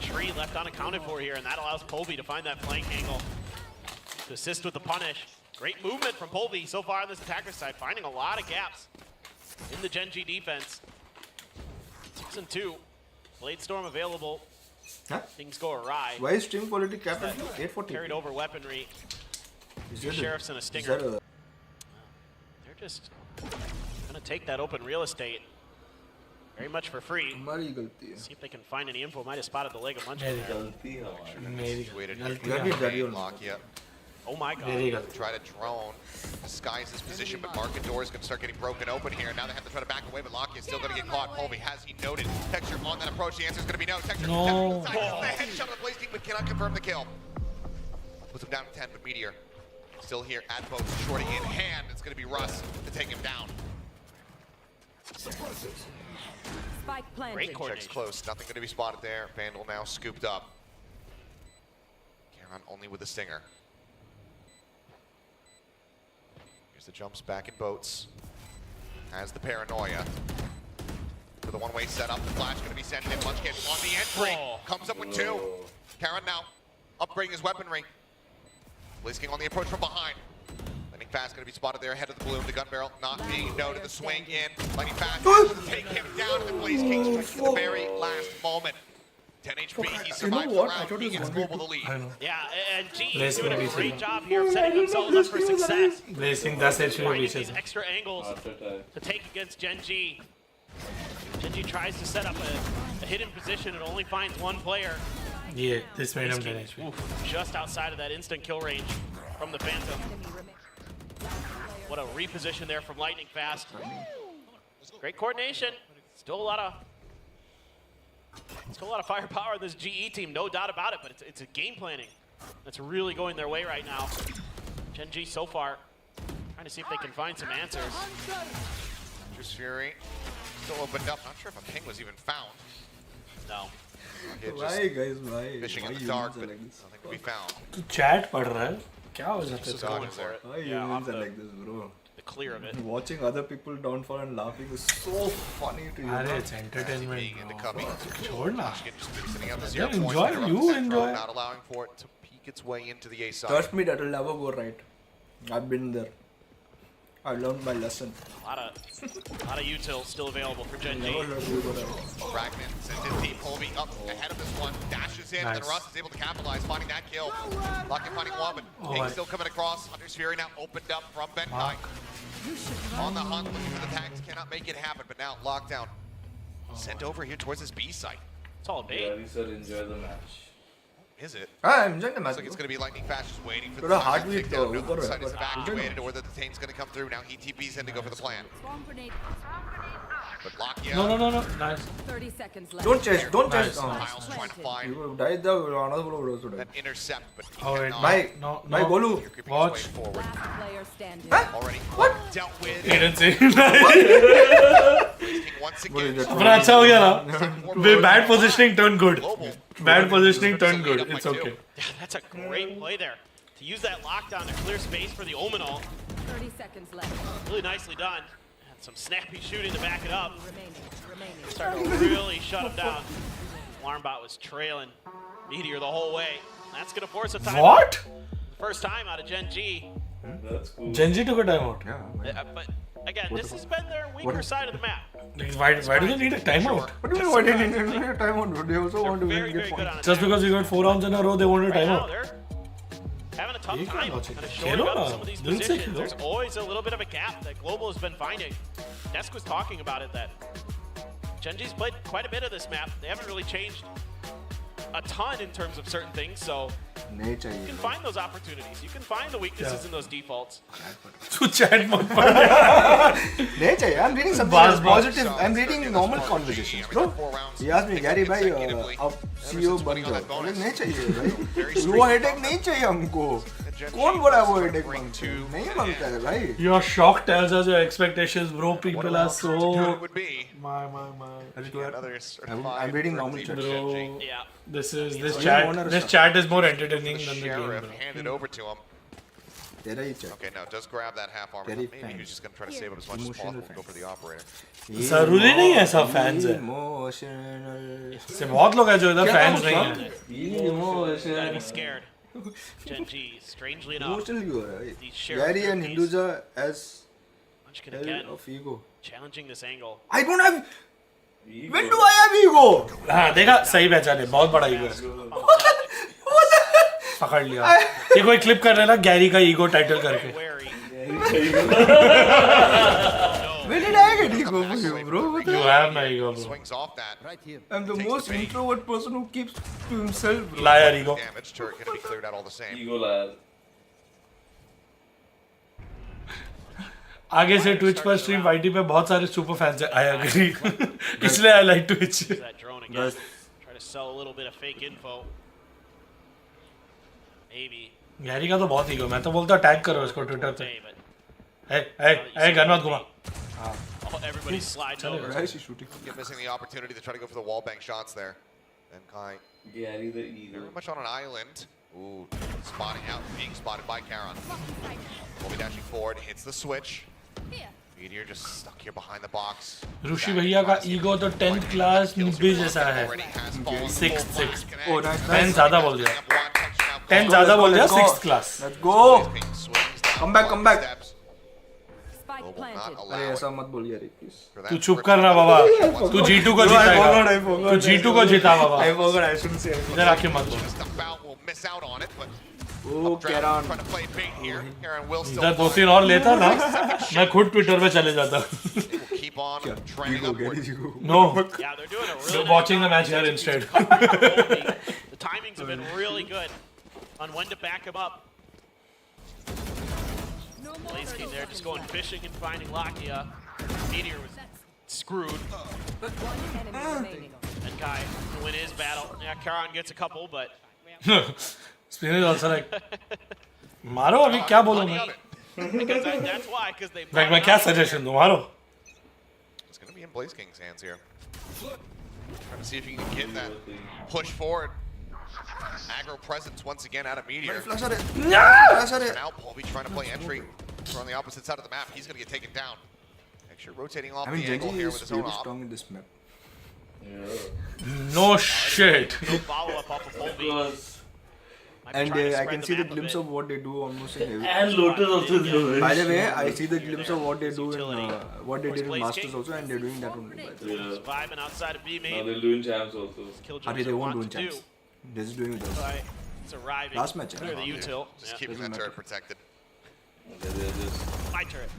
Tree left unaccounted for here, and that allows Polby to find that flank angle to assist with the punish. Great movement from Polby so far on this attacker side, finding a lot of gaps in the GenG defense. 6 and 2. Blade Storm available. Huh? Things go awry. Why is stream quality capped at 840? Carried over weaponry. Two sheriffs and a stinger. They're just gonna take that open real estate very much for free. See if they can find any info. Might have spotted the leg of Munchkin there. Oh my god. Try to drone, disguise his position, but market door is going to start getting broken open here. Now they have to try to back away, but Lockheed is still going to get caught. Colby, has he noted Texture on that approach? The answer is going to be no. Texture, no. The headshot of the Blaze King, but cannot confirm the kill. Puts him down to 10, but Meteor still here at both, shorting in hand. It's going to be Russ to take him down. Spike planted. Great coordination. Checks close, nothing going to be spotted there. Vandal now scooped up. Caron only with the stinger. The jumps back in boats. Has the paranoia. For the one-way setup, the flash going to be sent in. Munchkin on the entry. Comes up with 2. Caron now upgrading his weaponry. Blaze King on the approach from behind. Lightning Fast going to be spotted there ahead of the bloom. The gun barrel not being noted. The swing in. Lightning Fast able to take him down. And Blaze King strikes at the very last moment. 10 HP, he survives the round, he gets Global the lead. Yeah, and GE is doing a great job here of setting themselves up for success. Blazing, that's actually finding these extra angles to take against GenG. GenG tries to set up a hidden position and only finds one player. Yeah, this made him 10 HP. Just outside of that instant kill range from the Phantom. What a reposition there from Lightning Fast. Great coordination. Still a lot of firepower in this GE team, no doubt about it, but it's a game planning that's really going their way right now. GenG so far trying to see if they can find some answers. Just Fury still opened up. Not sure if a ping was even found. No. Why guys, why? Fishing in the dark, but nothing to be found. तो chat पढ़ रहा है? क्या हो जाता है? Why humans are like this, bro? The clear of it. Watching other people downfall and laughing is so funny to you. अरे it's entertainment. छोड़ना. Then enjoy. You enjoy. Not allowing for it to peek its way into the A side. Trust me, that will never go right. I've been there. I learned my lesson. A lot of util still available for GenG. Ragnan sent in deep, Colby up ahead of this one, dashes in, and then Russ is able to capitalize, finding that kill. Lockett finding one, but Ping still coming across. Hunter's Fury now opened up from Benkai. On the hunt, looking for the tags, cannot make it happen, but now Lockdown sent over here towards this B site. It's all bait. Yeah, he said enjoy the match. Is it? I'm enjoying the match. Looks like it's going to be Lightning Fast just waiting for the side to take down. No, the side is evacuated, or the Taint's going to come through. Now he TP's in to go for the plan. But Lockdown. No. Nice. 30 seconds left. Don't chase. Don't chase. Miles trying to find You died the another blow that intercept, but he oh, wait. cannot. My Golu. Watch. Last player standing. Huh? Already dealt with. He didn't see. Once again. But अच्छा हो गया ना. Bad positioning turned good. Bad positioning turned good. It's okay. Yeah, that's a great play there. To use that lockdown to clear space for the Omenal. 30 seconds left. Really nicely done. And some snappy shooting to back it up. Started to really shut him down. Alarmbot was trailing Meteor the whole way. That's going to force a timeout. What? First time out of GenG. That's cool. GenG took a timeout. But again, this has been their weaker side of the map. Why do they need a timeout? What do you mean? Why do they need a timeout? They also want to win, get points. Just because we got 4 rounds in a row, they wanted a timeout. They're having a tough time kind of shoring up some of these positions. There's always a little bit of a gap that Global has been finding. Desk was talking about it, that GenG's played quite a bit of this map. They haven't really changed a ton in terms of certain things, so you can find those opportunities. You can find the weaknesses in those defaults. I'm reading something positive. I'm reading normal conversations, bro. He asked me, Gary, bhai, अब CEO बन जाओ. बोले नहीं चाहिए भाई. वो headache नहीं चाहिए हमको. GenG कौन बोला वो will headache bring मांगता है? two नहीं to मांगता है भाई. Your shock tells us your expectations, bro. People are so. It would be. My. Another I'm reading normal chat. Bro, Yeah. this Yeah. chat is more entertaining The than the game, sheriff bro. handed over to him. तेरा ही chat. Okay, now does grab that half armor. Very Maybe he was just gonna try to save it as much as Emotional possible. Go for the operator. जरूरी नहीं है सब fans है. Emotional. से बहुत लोग हैं जो इधर fans नहीं हैं. Gotta be scared. GenG, strangely enough. Emotional क्यों हो रहा है? These sheriff Gary and rookies, Hinduja as Munchkin hell again, of ego. challenging this angle. I don't have. When do I have ego? हाँ देखा सही पहचाने बहुत बड़ा ईगो है. पकड़ लिया. ये कोई क्लिप कर रहा है ना गैरी का ईगो टाइटल करके. When did I get ego for you, bro? You have my ego, bro. Swings off that. I'm the most introvert person who keeps to himself, bro. Liar ego. Damage turret gonna be cleared out all the same. Ego liar. आगे से Twitch पर stream YT पे बहुत सारे super fans हैं. I agree. इसलिए I like Twitch. That drone again. Try to sell a little bit of fake info. Maybe. Gary का तो बहुत ईगो. मैं तो बोलता टैग करो इसको ट्विटर पे. Hey, गन मत घुमा. Everybody sliding over. Why is he shooting? You're missing the opportunity to try to go for the wall bang shots there. And Kai Gary the ego. very much on an island. Ooh, spotting out, being spotted by Karon. Will be dashing forward, hits the switch. Meteor just stuck here behind the box. ऋषि भैया का ego तो 10th class निब्बी जैसा है. 6th. Oh, nice. 10 ज़्यादा बोल दिया. 10 ज़्यादा बोल दिया. 6th class. Let's go. Come back. Spike planted. अरे ऐसा मत बोल यार प्लीज. तू चुप करना बाबा. तू G2 को जिताएगा. तू G2 को जिता बाबा. I forgot. I shouldn't say. इधर आके मत बोल. Will miss out on it, but Oh, Karan. trying to play bait here. Karan will still इधर 2-3 और लेता ना. मैं खुद ट्विटर पे चले जाता. keep on trending upward. No. Yeah, they're doing a really They're watching the match here instead. The timings have been really good on when to back him up. Blaze King there just going fishing and finding Lakia. Meteor was screwed. One enemy remaining. And Kai to win his battle. Yeah, Karan gets a couple, but Spinner is also like, मारो अभी क्या बोलूँ मैं? because that's why, because they. मैं क्या suggestion दूँ मारो? It's going to be in Blaze King's hands here. Trying to see if he can get that push forward. Aggro presence once again out of Meteor. Flash at it. Now Polby trying to play entry. On the opposite side of the map, he's going to get taken down. Actually rotating off I mean, the angle GenG here is with his own really op. strong in this map. No shit. No follow up off of Polby. And I can see the glimpse of what they do almost in every. And Lotus also do it. By the way, I see the glimpse of what they do in what they did in Masters also, and they're doing that only. By the way. Yeah. Vibing outside of B Now main. they'll do in champs also. They won't do in champs. They're just doing with us. It's arriving. Last match, Clear the util. Just keeping that turret protected. They're just My turret.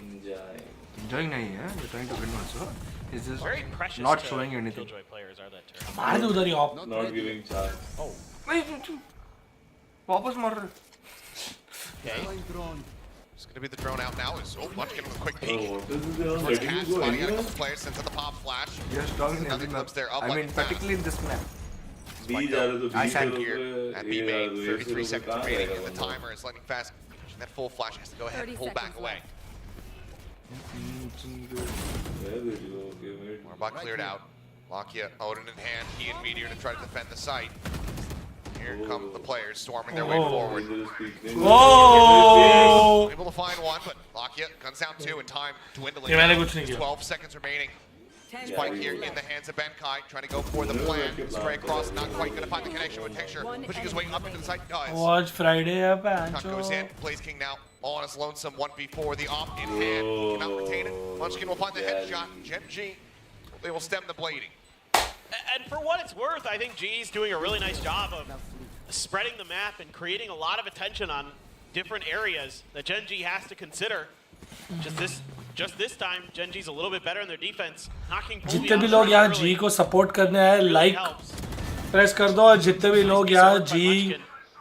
enjoying. Enjoying nahi hai. They're trying to win also. It's just Very precious not to showing anything. Killjoy players are that turret. मार दे उधर ही op. Not giving chance. Oh. वापस मार रहे. Okay. It's going to be the drone out now. Is Munchkin with a quick peek. Oh, what is this? Towards Cat, spotting out a couple players, sends in the pop flash. They're strong in every map. I mean, particularly in this map. B जा रहे तो B I sat से here लोग at A B जा main, रहे तो 33 A से seconds लोग कहाँ remaining, जाएगा and the बंदा? timer is lightning fast. And that full flash has to go ahead and pull back away. Where did you go? Okay, wait. Marbot cleared out. Lakia, Odin in hand, he and Meteor to try to defend the site. Here come the players storming their way forward. Oh! Able to find one, but Lakia guns down two and time dwindling. ये मैंने कुछ नहीं किया. 12 seconds remaining. Spike here in the hands of Benkai, trying to go for the plan. Spray across, not quite going to find the connection with Texture. Pushing his way up into the site, does. Watch Friday है Shot पैंचो. goes in. Blaze King now all on his lonesome 1v4. The op in hand. Cannot retain it. Munchkin will find the headshot. GenG, they will stem the blading. And for what it's worth, I think G's doing a really nice job of spreading the map and creating a lot of attention on different areas that GenG has to consider. Just this time, GenG's a little bit better in their defense, knocking Polby जितने भी out लोग यहाँ early. G को support करने आए like helps. Press कर दो और जितने भी लोग यहाँ G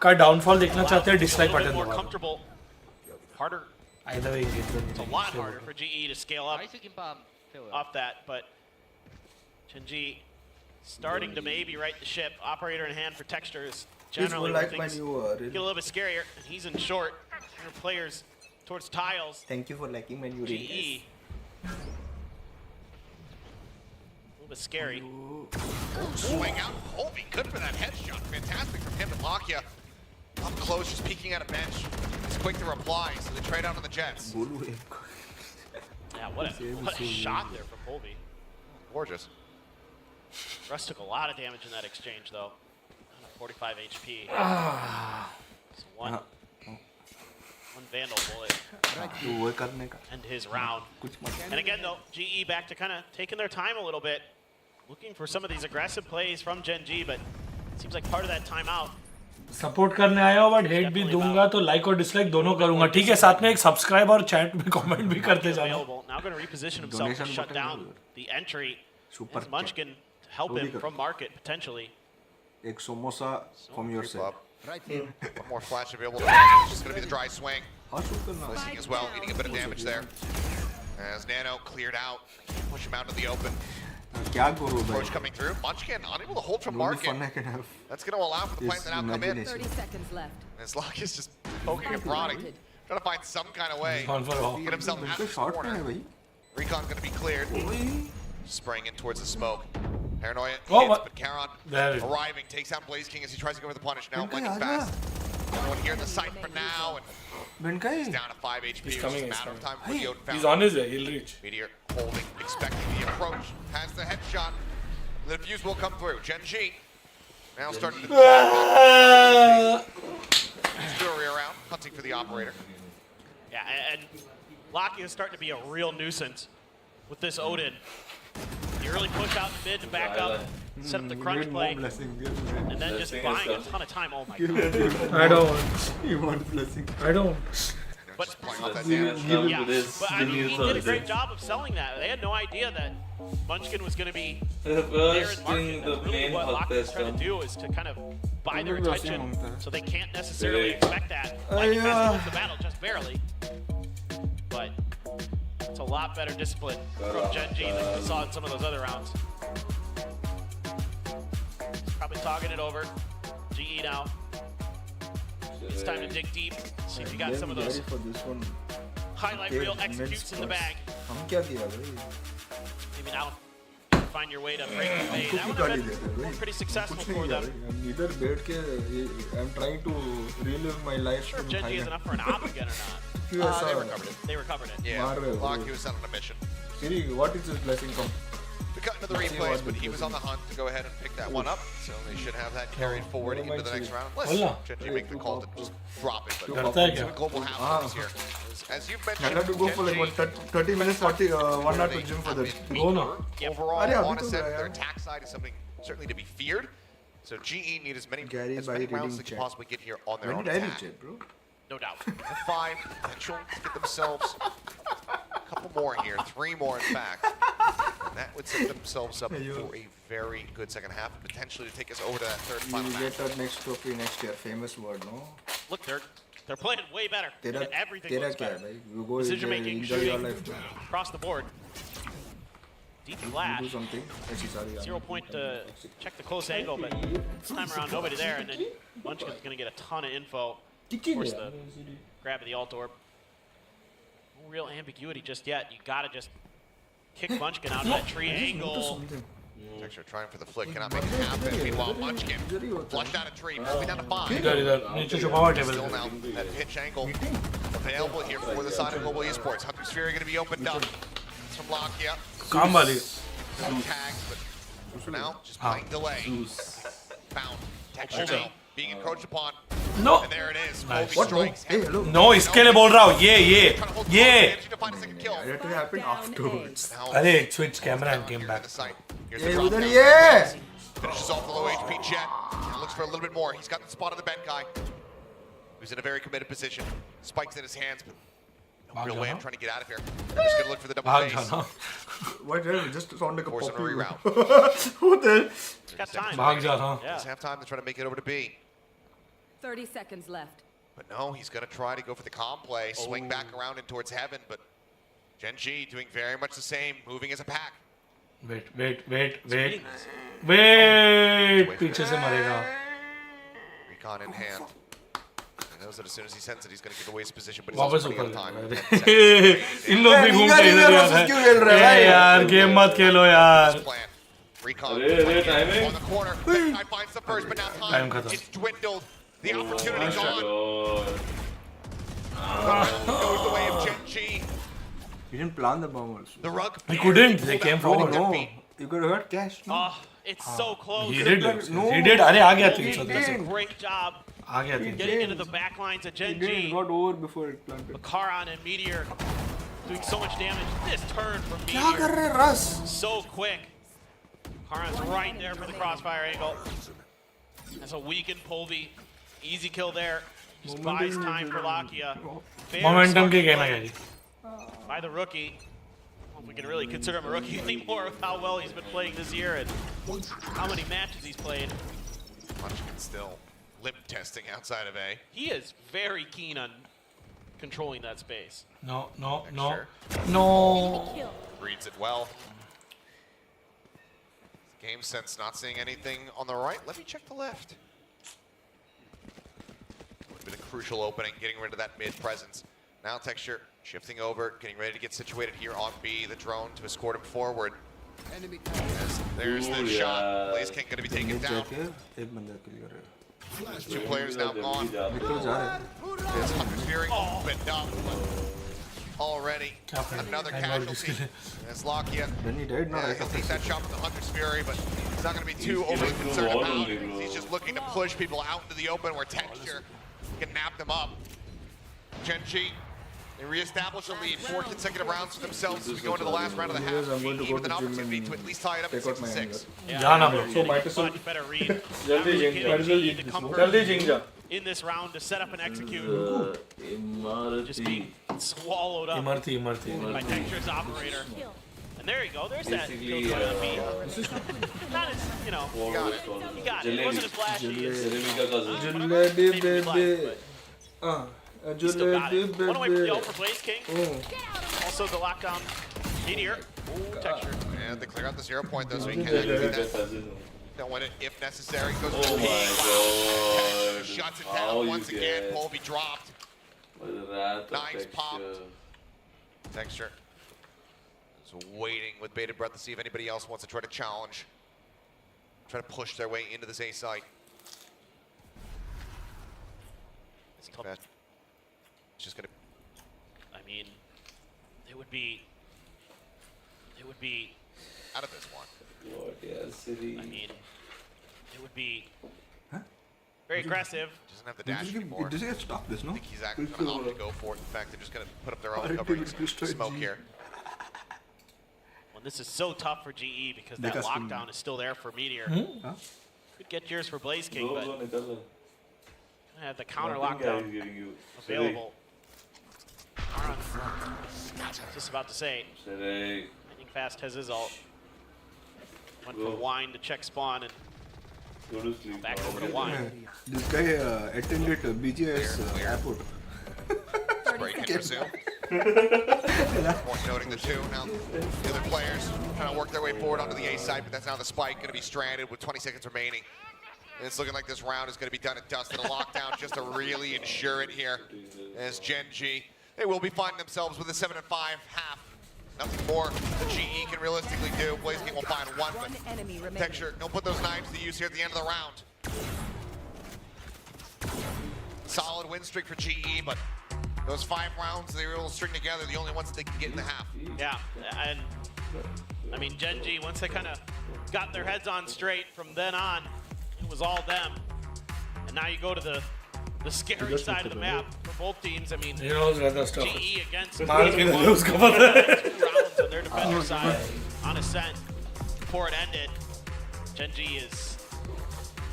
का डाउनफॉल देखना चाहते हैं dislike A little button bit more दबाओ. comfortable. Harder. Either way, It's a lot harder for GE to scale up off that, but GenG starting to maybe right the ship. Operator in hand for Textures. generally like where my things new get a little bit scarier. And he's in short. Your players towards tiles. Thank you for liking my new GE. A little bit scary. Swing out. Colby, good for that headshot. Fantastic from him and Lakia. Up close, just peeking at a bench. He's quick to reply, so they trade out on the Jets. Yeah, what a shot there from Colby. Gorgeous. Russ took a lot of damage in that exchange, though. 45 HP. So one Vandal bullet. End his round. And again, though, GE back to kind of taking their time a little bit. Looking for some of these aggressive plays from GenG, but it seems like part of that timeout. Support करने आया हूँ but hate भी दूंगा तो like और dislike दोनों करूंगा ठीक है साथ में एक सब्सक्राइब और चैट में कमेंट भी करते जाना Now going to reposition himself to shut down the entry. As Munchkin to help him from market potentially. एक samosa from your side. Right here. One more flash available. It's just going to be the dry swing. Placing as well, getting a bit of damage there. As Nano cleared out, push him out into the open. Approach coming through. Munchkin unable to hold from market. That's going to allow for the plane to now come in. 30 seconds left. As Lock is just poking and prodding, trying to find some kind of way to get himself out of this corner. Recon's going to be cleared. Spraying in towards the smoke. Paranoia hits, but Charon arriving, takes out Blaze King as he tries to go for the punish. Now lightning fast. Everyone here in the site for now, and he's down to 5 HP. It's just a matter of time before the Odin found. He's on his way, he'll reach. Meteor holding, expecting the approach. Has the headshot. The defuse will come through. GenG now starting to story around, hunting for the operator. Yeah, and Locky is starting to be a real nuisance with this Odin. The early push out in mid to back up, set up the crunch play, and then just buying a ton of time. Oh my god. I don't. You want blessing? I don't. But playing off that damage. Yeah, but I mean, he did a great job of selling that. They had no idea that Munchkin was going to be there in market. That's really what Locky is trying to do is to kind of buy their attention so they can't necessarily expect that. Like, has to win the battle just barely. But it's a lot better discipline from GenG than we saw in some of those other rounds. Probably talking it over. GE now. It's time to dig deep. See if you got some of those highlight reel executes in the bag. Maybe now find your way to break the fade. That would have been pretty successful for them. I'm trying to relive my life. Sure if GenG is enough for an op again or not. They recovered it. They recovered it. Yeah, Locky was sent on a mission. Siri, what is his blessing from? We cut into the replays, but he was on the hunt to go ahead and pick that one up. So they should have that carried forward into the next round. Unless GenG make the call to just drop it. But global half here. As you've mentioned, I have to go for like 30 minutes, 1 hour to gym for that. Go now. Overall, I want to say their attack side is something certainly to be feared. So GE need as many rounds as they can possibly get here on their own attack. No doubt. 5 potential to get themselves a couple more here, 3 more in fact. And that would set themselves up for a very good second half, potentially to take us over to that third final match. We get our next trophy next year, famous word, no? Look, they're playing way better. Everything looks better. Like, decision making, shooting, across the board. Deep flash. 0 point to check the close angle, but this time around nobody there, and then Munchkin's going to get a ton of info. Of course, the grab of the alt orb. No real ambiguity just yet. You got to just kick Munchkin out of that tree angle. Texture trying for the flick, cannot make it happen. Meanwhile, Munchkin flushed out a tree, moving down to 5. Still now that pitch angle available here for the side of Global Esports. Hunter Sphere going to be opened up. It's from Lakia. Tags, but for now, just playing delay. Found. Texture now being encroached upon. No. And there it is. Strikes. No, इसके लिए बोल रहा हूँ ये. That will happen afterwards. अरे switch camera and came back. Finishes off the low HP Jet. And looks for a little bit more. He's got the spot on the bent guy. Who's in a very committed position. Spikes in his hands, but no real way of trying to get out of here. I'm just gonna look for the double face. What? Just sound like a Force puppy. round. Who the? Got time. Just have time to try to make it over to B. 30 seconds left. But no, he's going to try to go for the calm play, swing back around in towards heaven, but GenG doing very much the same, moving as a pack. Wait. पीछे से मरेगा. Recon in hand. He knows that as soon as he sends it, he's going to give away his position, but he's वापस also running ऊपर out of time. इन लोग भी घूमते इधर यार यार गेम मत खेलो यार Recon on the corner. I finds the first, but now time it's dwindled. The opportunity gone. Goes the way of GenG. He didn't plan the bomb also. The rug. He couldn't. They came forward. No, you could have heard cash. No? Oh, it's so close. He did. He did. अरे आ गया 310 Great job. आ गया Getting into the back lines of GenG. He got over before it planted. Karan and Meteor doing so much damage. This turn from Meteor. क्या कर रहे Russ? So quick. Karan's right there for the crossfire angle. That's a weakened Polvi. Easy kill there. Just buys time for Lakia. Momentum के कहना क्या जी? By the rookie. I don't know if we can really consider him a rookie anymore with how well he's been playing this year and how many matches he's played. Munchkin still lip testing outside of A. He is very keen on controlling that space. No. Reads it well. Game sense, not seeing anything on the right. Let me check the left. Would have been a crucial opening, getting rid of that mid presence. Now Texture shifting over, getting ready to get situated here on B. The drone to escort him forward. There's the shot. Blaze King going to be taken down. Two players now gone. It's Hunter's Fury opened up. Already another casualty. That's Lakia. Then he died. He'll take that shot from the Hunter's Fury, but he's not going to be too overly concerned about it. He's just looking to push people out into the open where Texture can nap them up. GenG, they reestablish a lead. 4 consecutive rounds for themselves as we go into the last round of the half. GE with an opportunity to at least tie it up at 6-6. So much better read. In this round to set up and execute. Just being swallowed up by Texture's operator. And there you go. There's that kill try to beat. Not as, you know, you got it. It wasn't as flashy as he still got it. One away from the ult for Blaze King. Also the lockdown Meteor. Ooh, Texture. And they clear out the 0 point though, so he can actually beat that. Don't win it if necessary. Goes to the P. Shuts it down once again. Polvi dropped. Knives popped. Texture is waiting with bated breath to see if anybody else wants to try to challenge. Try to push their way into this A site. It's just gonna. I mean, it would be out of this one. I mean, it would be very aggressive. Doesn't have the dash anymore. Does he get stopped this, no? I think he's actually going to opt to go for it. In fact, they're just going to put up their own covering smoke here. Well, this is so tough for GE because that lockdown is still there for Meteor. Could get yours for Blaze King, but have the counter lockdown available. Just about to say, I think Fast has his ult. Went for Wine to check spawn and back over to Wine. This guy attended BGS airport. Break and resume. Worth noting the two. Now, the other players trying to work their way forward onto the A side, but that's now the spike going to be stranded with 20 seconds remaining. And it's looking like this round is going to be done and dusted. A lockdown just to really ensure it here as GenG. They will be finding themselves with a 7-5 half. Nothing more that GE can realistically do. Blaze King will find one, but Texture, don't put those knives to use here at the end of the round. Solid win streak for GE, but those 5 rounds they were able to string together, the only ones that they can get in the half. Yeah, and I mean, GenG, once they kind of got their heads on straight, from then on, it was all them. And now you go to the scary side of the map for both teams. I mean, GE against two rounds on their defender side on Ascent before it ended. GenG is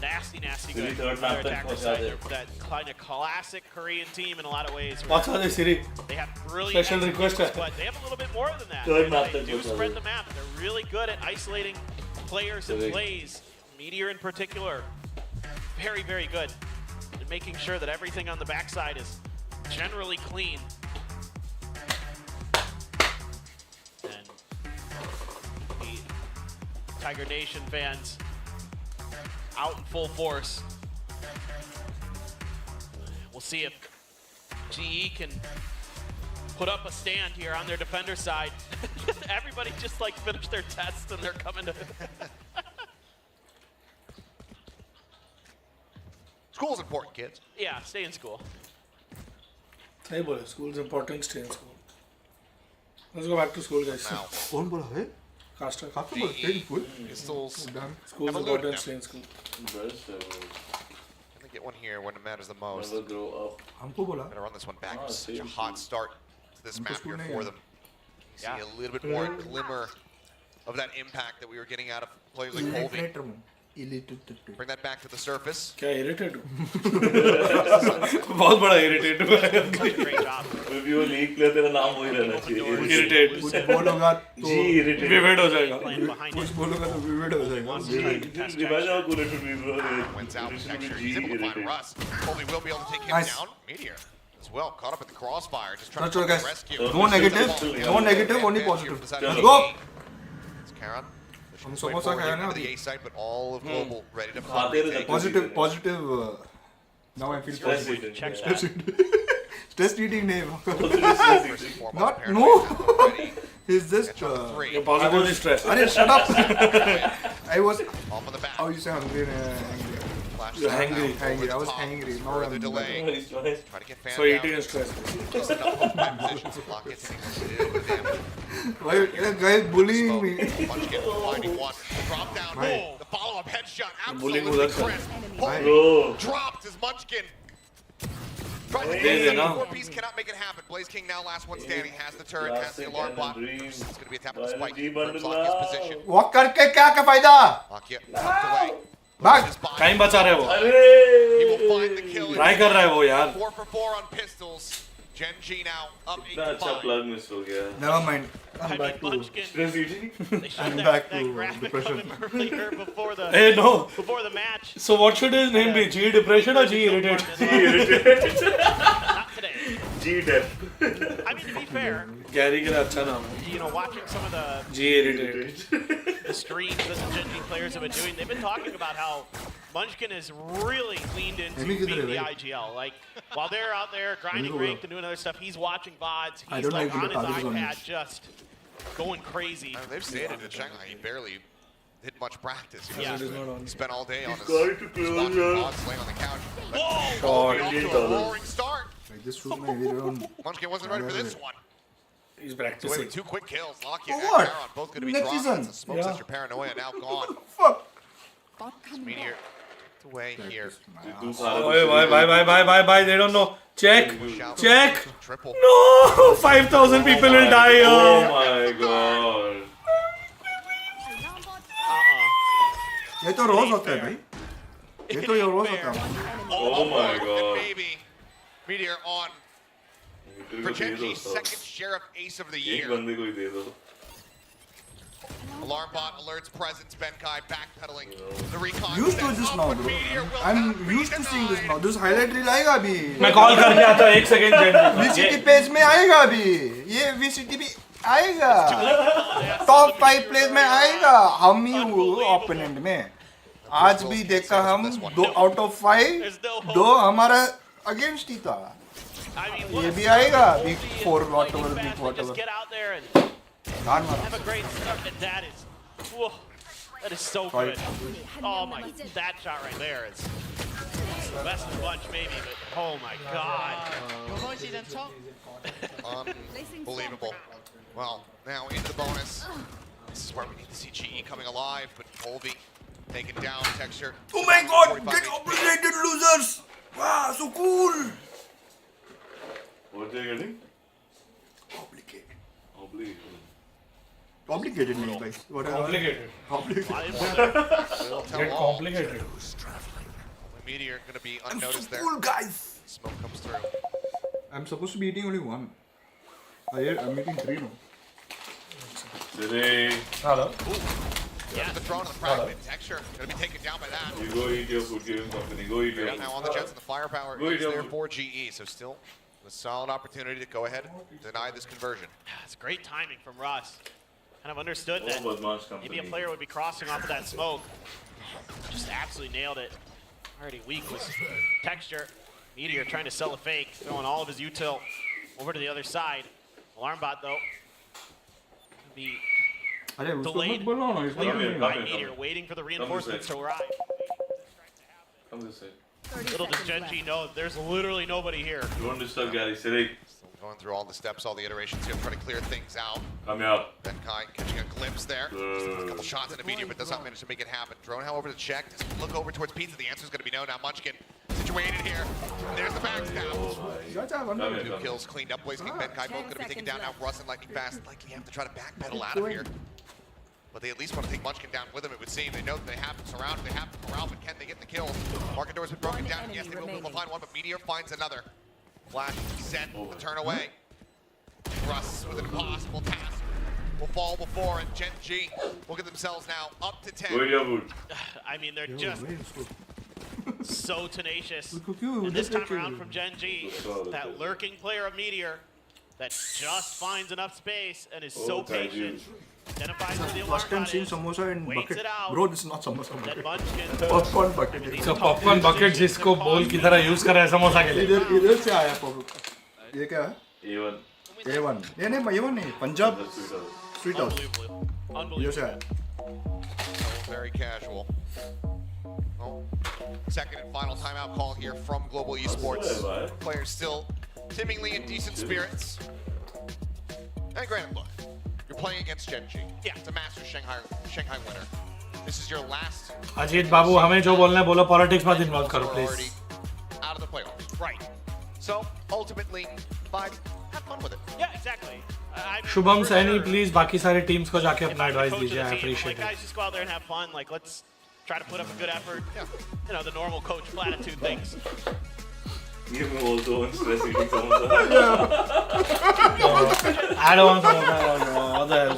nasty good on their attacker side. They're that kind of classic Korean team in a lot of ways. They have brilliant executions, but they have a little bit more than that. They do spread the map. They're really good at isolating players and plays. Meteor in particular, very good. Making sure that everything on the backside is generally clean. And the Tiger Nation fans out in full force. we'll see if GE can put up a stand here on their defender side. Everybody just like finished their tests and they're coming to. School's important, kids. Yeah, stay in school. Hey boy, school's important, stay in school. Let's go back to school, guys. Now, Caster. Pistols. School's important, stay in school. Gonna get one here when it matters the most. Never grow up. Gonna run this one back. Such a hot start to this map here for them. You see a little bit more glimmer of that impact that we were getting out of players like Colby. Bring that back to the surface. क्या irritate हूँ? बहुत बड़ा irritate हूँ. Great job. Maybe वो league player तेरा नाम वही रहना चाहिए. Irritate. कुछ बोलूँगा तो irritate. Vivid हो जाएगा. कुछ बोलूँगा तो vivid हो जाएगा. Imagine how cool it would be, bro. Wins out with Texture. He's able to find Russ. Colby will be able to take him down. Meteor as well, caught up in the crossfire, just trying to rescue. No negative, only positive. Let's go. It's Karan. हम समोसा खाया ना the A side, but all of global ready to positive. Now I feel positive. Stress eating name. Not no. He's just you're positively stressed. Arey, shut up. I was. How you say hungry? You're hungry. I was hungry. Now I'm delay. Try to get fans So eating is stress. Why guys bullying me? Finding one. Drop down. The follow-up headshot. Bullying Absolutely crisp. Bro. Dropped his Munchkin. Tries to Blaze, get four-piece, cannot make it happen. Blaze King now last one standing. Has the turret, has the alarm bot. It's going to be a tap on the spike. Confirms Lakia's position. Walk करके क्या का फायदा? Lakia tucked away. भाग. Time बचा रहे वो. He will find the kill. Try कर रहा है वो यार. 4 for 4 on pistols. GenG now up 8 इतना अच्छा plug miss हो गया. Never mind. I'm back to stress eating. I'm back to depression. Before the Hey, no. before the match. So what should his name be? G depression or G irritate? G irritate. Not today. G dep. I mean, to be fair, Gary के लिए अच्छा नाम है. you know, watching some of G irritate. the streams that the GenG players have been doing, they've been talking about how Munchkin has really leaned into being the IGL. Like, while they're out there grinding ranked and doing other stuff, he's watching VODs. He's like on his iPad just going crazy. They've stated in Shanghai he barely did much practice. He spent all day on his going to close VODs laying on the couch. Whoa! Off to a roaring start. Like this room Munchkin wasn't ready for this one. He's So wait, practicing. with 2 quick kills, Lakia and what? Karan both going to be Netizen. dropped. The smoke Yeah. sensor paranoia now gone. Fuck. Meteor away here. Bye. They don't know. Check. Check. Triple. No. 5,000 people will die. Oh my god. ये तो रोज होता है भाई. ये तो रोज होता है. Oh my god. Maybe Meteor on for GenG's second Sheriff Ace of the एक Year. बंदे को ही दे दो. Alarm bot alerts presence. Benkai backpedaling. The recon. Used to this now, bro. I'm used to seeing this now. This highlight reel आएगा अभी. मैं call करके आता हूँ 1 सेकंड. VCT पेज में आएगा अभी. ये VCT भी आएगा. Top 5 प्लेस में आएगा. हम ही ओपोनेंट में. आज भी देखा हम 2 out of 5. 2 हमारा against ही था. ये भी आएगा. Week 4 whatever. Just get out there and have a great start. And that is, whoa, that is so good. Oh my, that shot right there is the best of the bunch maybe, but oh my god. Unbelievable. Well, now into the bonus. This is where we need to see GE coming alive, but Colby taken down. Texture. Oh my god! Get obliterated, losers! Wow, so cool! What are you getting? Complicated. Obligated. Complicated name, guys. Complicated. Get complicated. Meteor gonna be I'm unnoticed so there. cool, guys! Smoke comes through. I'm supposed to be eating only 1. I'm eating 3 now. Today. Hello. Yeah. The drone on the fragment. Texture gonna be taken down by that. You go eat your food giving company. Go eat your Yeah, now on the Jets and the firepower Go is eat your there food. for GE, so still a solid opportunity to go ahead and deny this conversion. It's great timing from Russ. Kind of understood that Badmash maybe a company. player would be crossing off of that smoke. Just absolutely nailed it. Already weak was Texture. Meteor trying to sell a fake, throwing all of his util over to the other side. Alarm bot though, be delayed by Meteor, waiting for the reinforcements to arrive. Come this way. Little does GenG know there's literally nobody here. Don't disturb Gary, Sirik. Still going through all the steps, all the iterations here, trying to clear things out. Come out. Benkai catching a glimpse there. A couple shots in a Meteor, but does not manage to make it happen. Drone, however, to check. Just look over towards Pizza. The answer is going to be no. Now Munchkin situated here. There's the backstab. 2 kills cleaned up. Blaze King, Benkai both going to be taken down. Now Russ and Lightning Fast likely have to try to backpedal out of here. But they at least want to take Munchkin down with them, it would seem. They know that they have him surrounded, they have him corralled, but can they get the kills? Market door's been broken down. Yes, they will be able to find one, but Meteor finds another. Flash sent, the turn away. Russ with an impossible task will fall before, and GenG will get themselves now up to 10. I mean, they're just so tenacious. And this time around from GenG, that lurking player of Meteor that just finds enough space and is so patient. Identifies where the alarm bot is, waits it out. Bro, this is not samosa bucket. Popcorn bucket. So popcorn bucket जिसको bowl की तरह use कर रहा है समोसा के लिए. इधर से आया popcorn. ये क्या है? A1. A1. नहीं A1 नहीं. Punjab Sweet House. ये से आया. Very casual. Well, second and final timeout call here from Global Esports. Players still seemingly in decent spirits. And granted, look. You're playing against GenG. Yeah, it's a Masters Shanghai winner. This is your last. Ajit बाबू हमें जो बोलना है बोलो politics मत involve करो please. Out of the playoffs, right? So ultimately, have fun with it. Yeah, exactly. Shubham Saini please बाकी सारे teams को जाके अपना advice दीजिए. I appreciate it. Guys, just go out there and have fun. Like, let's try to put up a good effort. Yeah. You know, the normal coach platitude things. Give me also one stress eating samosa. I don't want samosa. What the hell?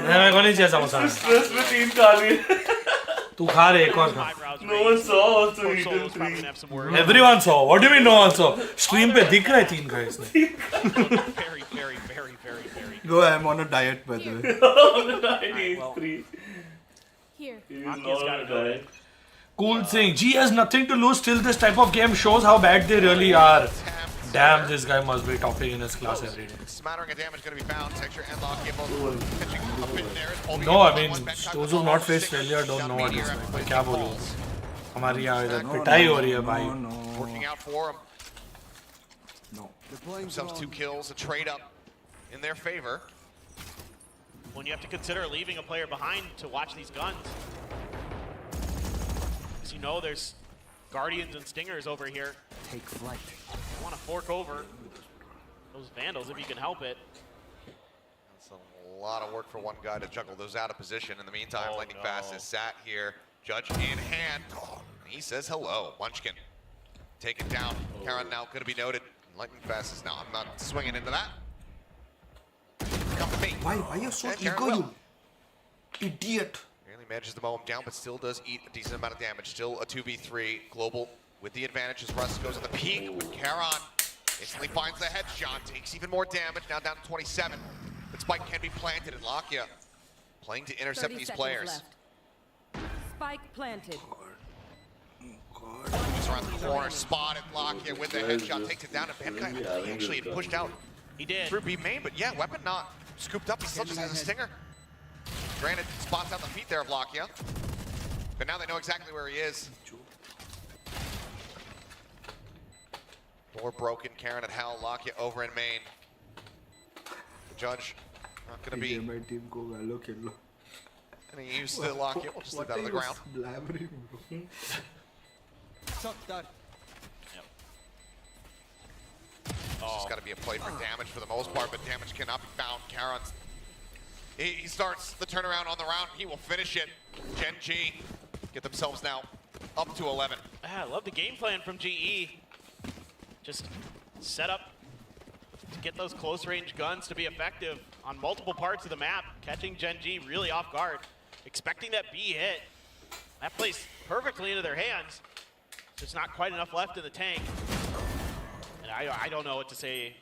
मेरे को नहीं चाहिए samosa. Stress में 3 खा लिए. तू खा रहे एक और खा. No one saw also eaten 3. Everyone saw. What do you mean no one saw? Stream पे दिख रहा है 3 खाए इसने. Very. Go, I'm on a diet by the way. On a diet, he's 3. Here. He's not on a diet. Cool thing. G has nothing to lose. Still, this type of game shows how bad they really are. Damn, this guy must be topping in his class every day. Smattering of damage going to be found. Texture and lock game catching a bit there. No, I mean, those who not face failure don't know what it's like. मैं क्या बोलूँ? हमारी यहाँ इधर पिटाई हो रही है भाई. Working out for him. No. Themselves 2 kills, a trade up in their favor. When you have to consider leaving a player behind to watch these guns. As you know, there's Guardians and Stingers over here. Take flight. You want to fork over those Vandals if you can help it. That's a lot of work for one guy to juggle those out of position. In the meantime, Lightning Fast is sat here, Judge in hand. He says hello. Munchkin taken down. Karan now could be noted. Lightning Fast is now. I'm not swinging into that. Come to me. Why are you so ego, you idiot? Manages to mow him down, but still does eat a decent amount of damage. Still a 2v3. Global with the advantage as Russ goes on the peak. Karan instantly finds the headshot, takes even more damage, now down to 27. But Spike can be planted, and Lakia playing to intercept these players. Spike planted. Moves around the corner, spotted Lakia with the headshot, takes it down, and Benkai he actually had pushed out. He did. Through B main, but yeah, weapon not scooped up. He still just has a stinger. Granted, spots out the feet there of Lakia. But now they know exactly where he is. Door broken, Karan and Hal, Lakia over in main. The Judge not going to be any use to Lakia. We'll just leave that on the ground. Just got to be a play for damage for the most part, but damage cannot be found. Karan's he starts the turnaround on the round. He will finish it. GenG get themselves now up to 11. I love the game plan from GE. Just set up to get those close range guns to be effective on multiple parts of the map, catching GenG really off guard, expecting that B hit. That plays perfectly into their hands. Just not quite enough left in the tank. And I don't know what to say.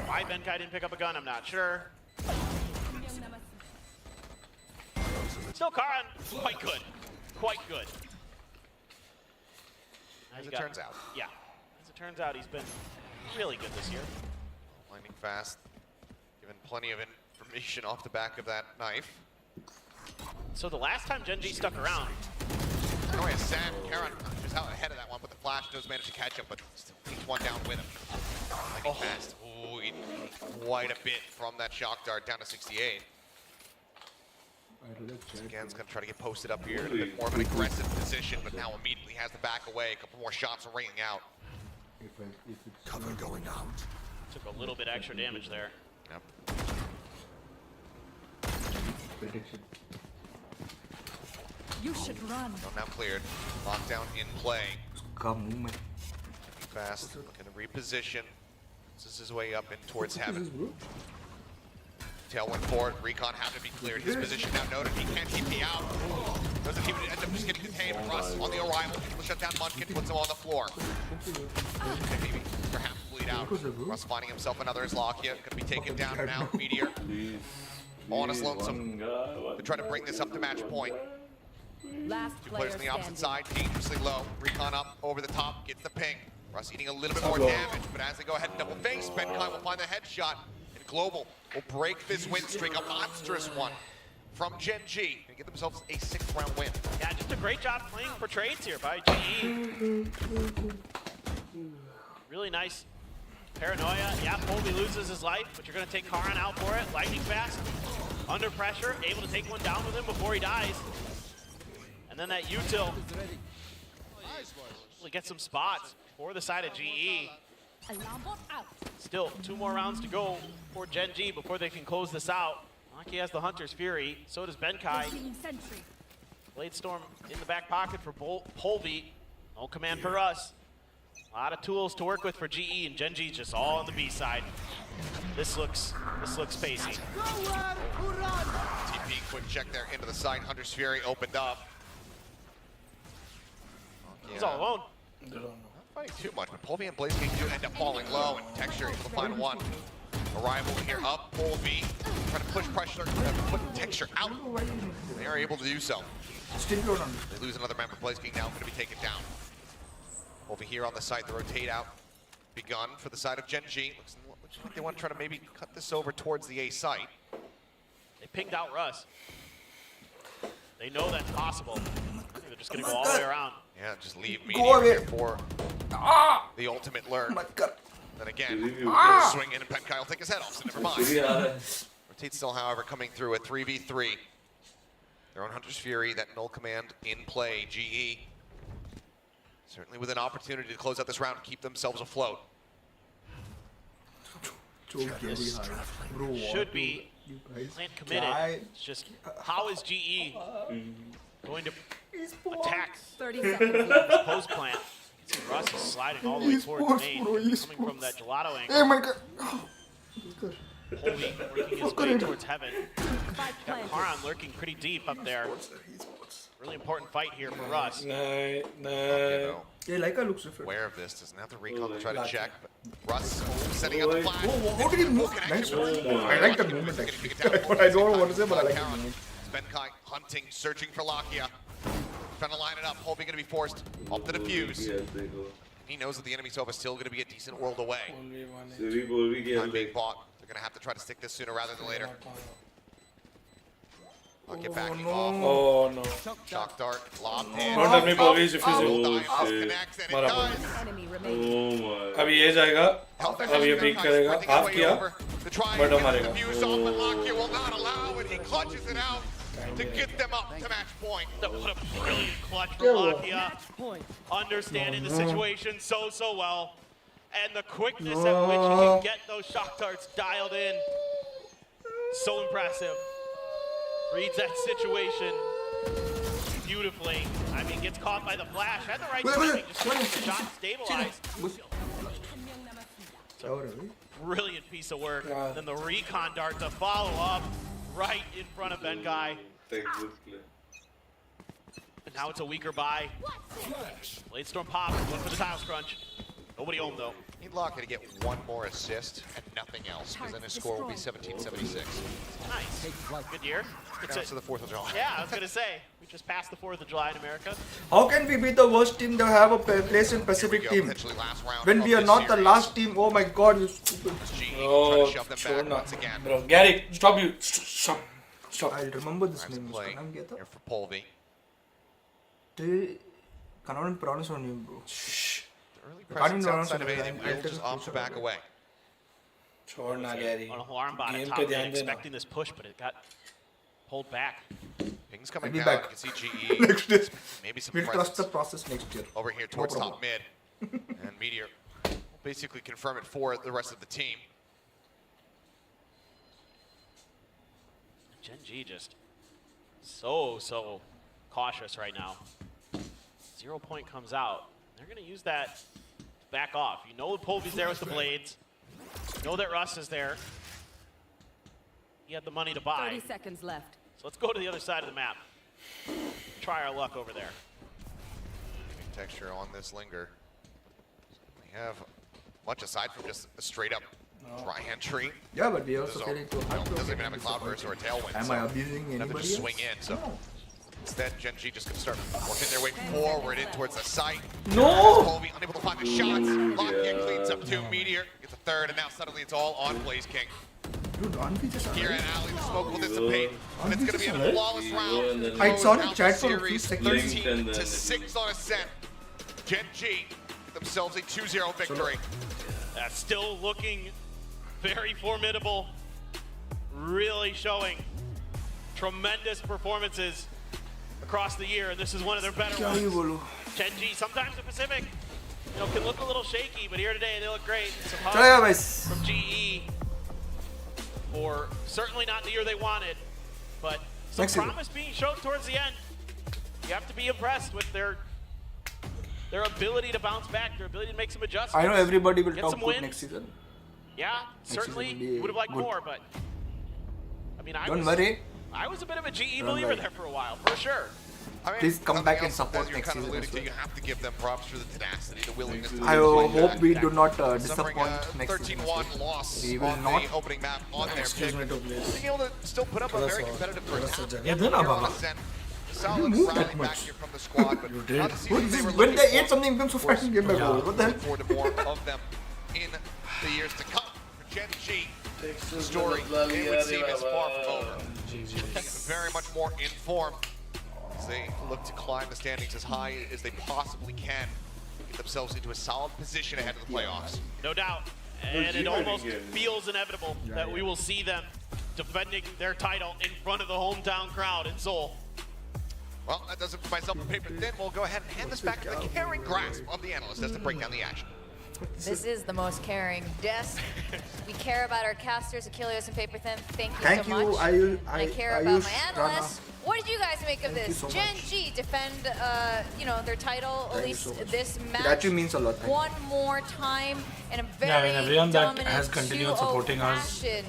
Why Benkai didn't pick up a gun, I'm not sure. Still Karan, quite good. Quite good. As it turns out. Yeah. As it turns out, he's been really good this year. Lightning fast. Given plenty of information off the back of that knife. So the last time GenG stuck around. Oh yeah, Sam Karan was out ahead of that one, but the Flash does manage to catch up, but still takes one down with him. Lightning fast. Ooh, quite a bit from that shock dart down to 68. Again's gonna try to get posted up here in a bit more of an aggressive position, but now immediately has to back away. A couple more shots are ringing out. Cover going out. Took a little bit extra damage there. Yep. You should run. Oh, now cleared. Lockdown in play. Fast, looking to reposition. This is his way up in towards heaven. Tailwind forward. Recon had to be cleared. His position now noted. He can't keep me out. Doesn't even end up just getting contained. Russ on the arrival. Able to shut down Munchkin. Puts him on the floor. Maybe perhaps bleed out. Russ finding himself another Lakia. Gonna be taken down now. Meteor. All on his lonesome. To try to bring this up to match point. Two players on the opposite side, dangerously low. Recon up, over the top, gets the ping. Russ eating a little bit more damage, but as they go ahead and double face, Benkai will find the headshot, and Global will break this win streak, a monstrous one from GenG, and get themselves a 6th round win. Yeah, just a great job playing for trades here by GE. Really nice paranoia. Yeah, Colby loses his life, but you're going to take Karan out for it. Lightning fast, under pressure, able to take one down with him before he dies. And then that util really get some spots for the side of GE. Still 2 more rounds to go for GenG before they can close this out. Aki has the Hunter's Fury, so does Benkai. Blade Storm in the back pocket for Polby. No command for us. A lot of tools to work with for GE, and GenG just all on the B side. This looks pacey. TP, quick check there into the side. Hunter's Fury opened up. He's all alone. Not fighting too much, but Polby and Blaze King do end up falling low, and Texture able to find one. Arrival here up, Polby trying to push pressure, put Texture out. They are able to do so. They lose another member. Blaze King now going to be taken down. Over here on the side, the rotate out begun for the side of GenG. Looks like they want to try to maybe cut this over towards the A site. They pinged out Russ. They know that's possible. They're just going to go all the way around. Yeah, just leave me here for the ultimate lurk. Then again, swing in and Benkai will take his head off, so never mind. Rotate still, however, coming through at 3v3. Their own Hunter's Fury, that null command in play. GE certainly with an opportunity to close out this round and keep themselves afloat. Should be plant committed. It's just how is GE going to attack the post plant? See Russ is sliding all the way towards main, coming from that gelato angle. Oh my god. Holy working his way towards heaven. Got Karan lurking pretty deep up there. Really important fight here for Russ. No. Yeah, Leica looks different. Aware of this, doesn't have to recall to try to check, but Russ setting up the flash. How did he move? Nice. I like the movement actually. I don't know what to say, but I like the movement. Benkai hunting, searching for Lakia. Trying to line it up, hoping going to be forced off the defuse. He knows that the enemy Sova is still going to be a decent world away. Time being bought. They're going to have to try to stick this sooner rather than later. I'll get backing off. Oh no. Shock dart, lobbed in. Don't tell me Bobby's if he's connects and it does. अभी ये जाएगा, अब ये peek करेगा, half किया, but मारेगा. Lakia will not allow it. He clutches it out to get them up to match point. What a brilliant clutch from Lakia. Understanding the situation so well. And the quickness at which he can get those shock darts dialed in. So impressive. Reads that situation beautifully. I mean, gets caught by the flash. Had the right timing, just gets the shot stabilized. It's a brilliant piece of work. Then the recon dart to follow up right in front of Benkai. And now it's a weaker buy. Blade Storm pops, going for the tile scrunch. Nobody home though. Need Locker to get one more assist and nothing else, because then his score will be 17-76. Nice. Good year. It's to the 4th of July. Yeah, I was gonna say we just passed the 4th of July in America. How can we be the worst team to have a place in Pacific team? When we are not the last team, oh my god, you stupid. Oh, bro, Gary, stop you. Stop. I'll remember this name. Here for Polvi. Can't pronounce your name, bro. Early presence outside of A, they will just opt to back away. Chorna, Gary. On a alarm bot at top lane, expecting this push, but it got pulled back. Ping's coming I'll be down. back. You can see GE. Next year. Maybe some We'll trust the presence process next year. over here towards top mid. And Meteor will basically confirm it for the rest of the team. GenG just so cautious right now. 0 point comes out. They're going to use that to back off. You know Polvi's there with the blades. You know that Russ is there. He had the money to buy. 30 seconds left. So let's go to the other side of the map. Try our luck over there. Texture on this Linger. We have much aside from just a straight up dry entry. Yeah, but we also get into doesn't even have a cloud burst or a tailwind. Am I abusing Have to anybody just else? swing in. So instead, GenG just gonna start working their way forward in towards the site. No! Polvi unable to find the shots. Lockett cleans up 2. Meteor gets a third, and now suddenly it's all on Blaze King. Dude, Anvi just Here at Alley, the smoke will dissipate, and it's gonna be a flawless round. I saw the Out chat for a series, few seconds. 13-6 on a set. GenG get themselves a 2-0 victory. That's still looking very formidable. Really showing tremendous performances across the year, and this is one of their better ones. GenG, sometimes the Pacific, can look a little shaky, but here today they look great. Some hugs from GE, or certainly not the year they wanted, but some promise being shown towards the end. You have to be impressed with their ability to bounce back, their ability to make some adjustments. I know everybody will get talk some good wins. next season. Yeah, certainly would have liked more, but I mean, Don't worry. I was a bit of a GE Don't believer worry. there for a while, for sure. I mean, Please come back and something else, support as you're next kind of season alluding as to, well. you have to give them props for the tenacity, the willingness to I hope we do not disappoint next season. 13-1 loss We will on not. the opening map on their Excuse pick. me to please. Being able to still put up a very competitive first half. Yeah, then Ababa. Solid move rally that back much. here from the squad, but did. not the season they were When looking they for. ate something, becomes so fighting game back. What the hell? Looking forward to more of them in the years to come. For GenG, the story, it would seem, is far from over. Very much more in form as they look to climb the standings as high as they possibly can, get themselves into a solid position ahead of the playoffs. No doubt. And it almost feels inevitable that we will see them defending their title in front of the hometown crowd in Seoul. Well, that does it for myself and Paper Thin. We'll go ahead and hand this back to the caring grasp of the analyst as to break down the action. This is the most caring desk. We care about our casters, Achilles and Paper Thin. Thank you Thank so you. much. I care about my Ayush, analysts. What did you guys make of Thank you this? so much. GenG defend, their title, at Thank you least so much. this match. That actually means a lot. Thank you. One more time in a very Yeah, I mean, everyone that dominant has continued 2-0 supporting us, fashion,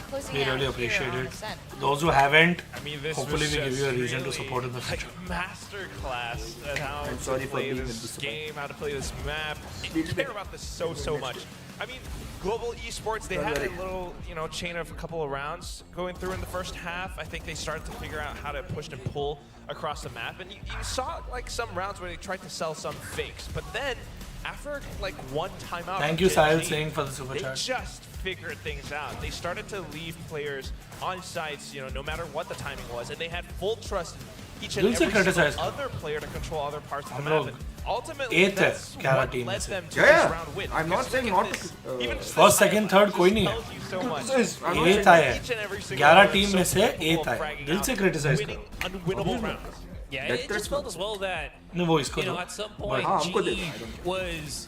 closing we out really here appreciate on it. Ascent. Those who haven't, I mean, this hopefully was we give you a just reason to really support in the future. Masterclass at how I'm to sorry for play being this disappointed. game, how to play this map. You care about this so much. I mean, Global Esports, they had a little, chain of a couple of rounds going through in the first half. I think they started to figure out how to push and pull across the map. And you saw like some rounds where they tried to sell some fakes. But then after like one timeout, Thank you, Sahil GenG, Singh, for the super they chat. just figured things out. They started to leave players on sites, no matter what the timing was, and they had full trust in each and Dil se every single criticize other player to control other parts of the Hum map. log And ultimately, eighth hai that's Kerala what team led mein se. them to Yeah, this yeah. round win. I'm not Because saying look not at this. to, Even just First, this second, highlight third कोई नहीं है. tells you so much. Eighth आया Each and every है. single 11 player team is में so से capable 8th of आया. fragging दिल out, से criticize winning करो. unwinnable rounds. Yeah, it just felt as well that नहीं वो इसको दो. at some point हाँ, हमको दे दो. GE was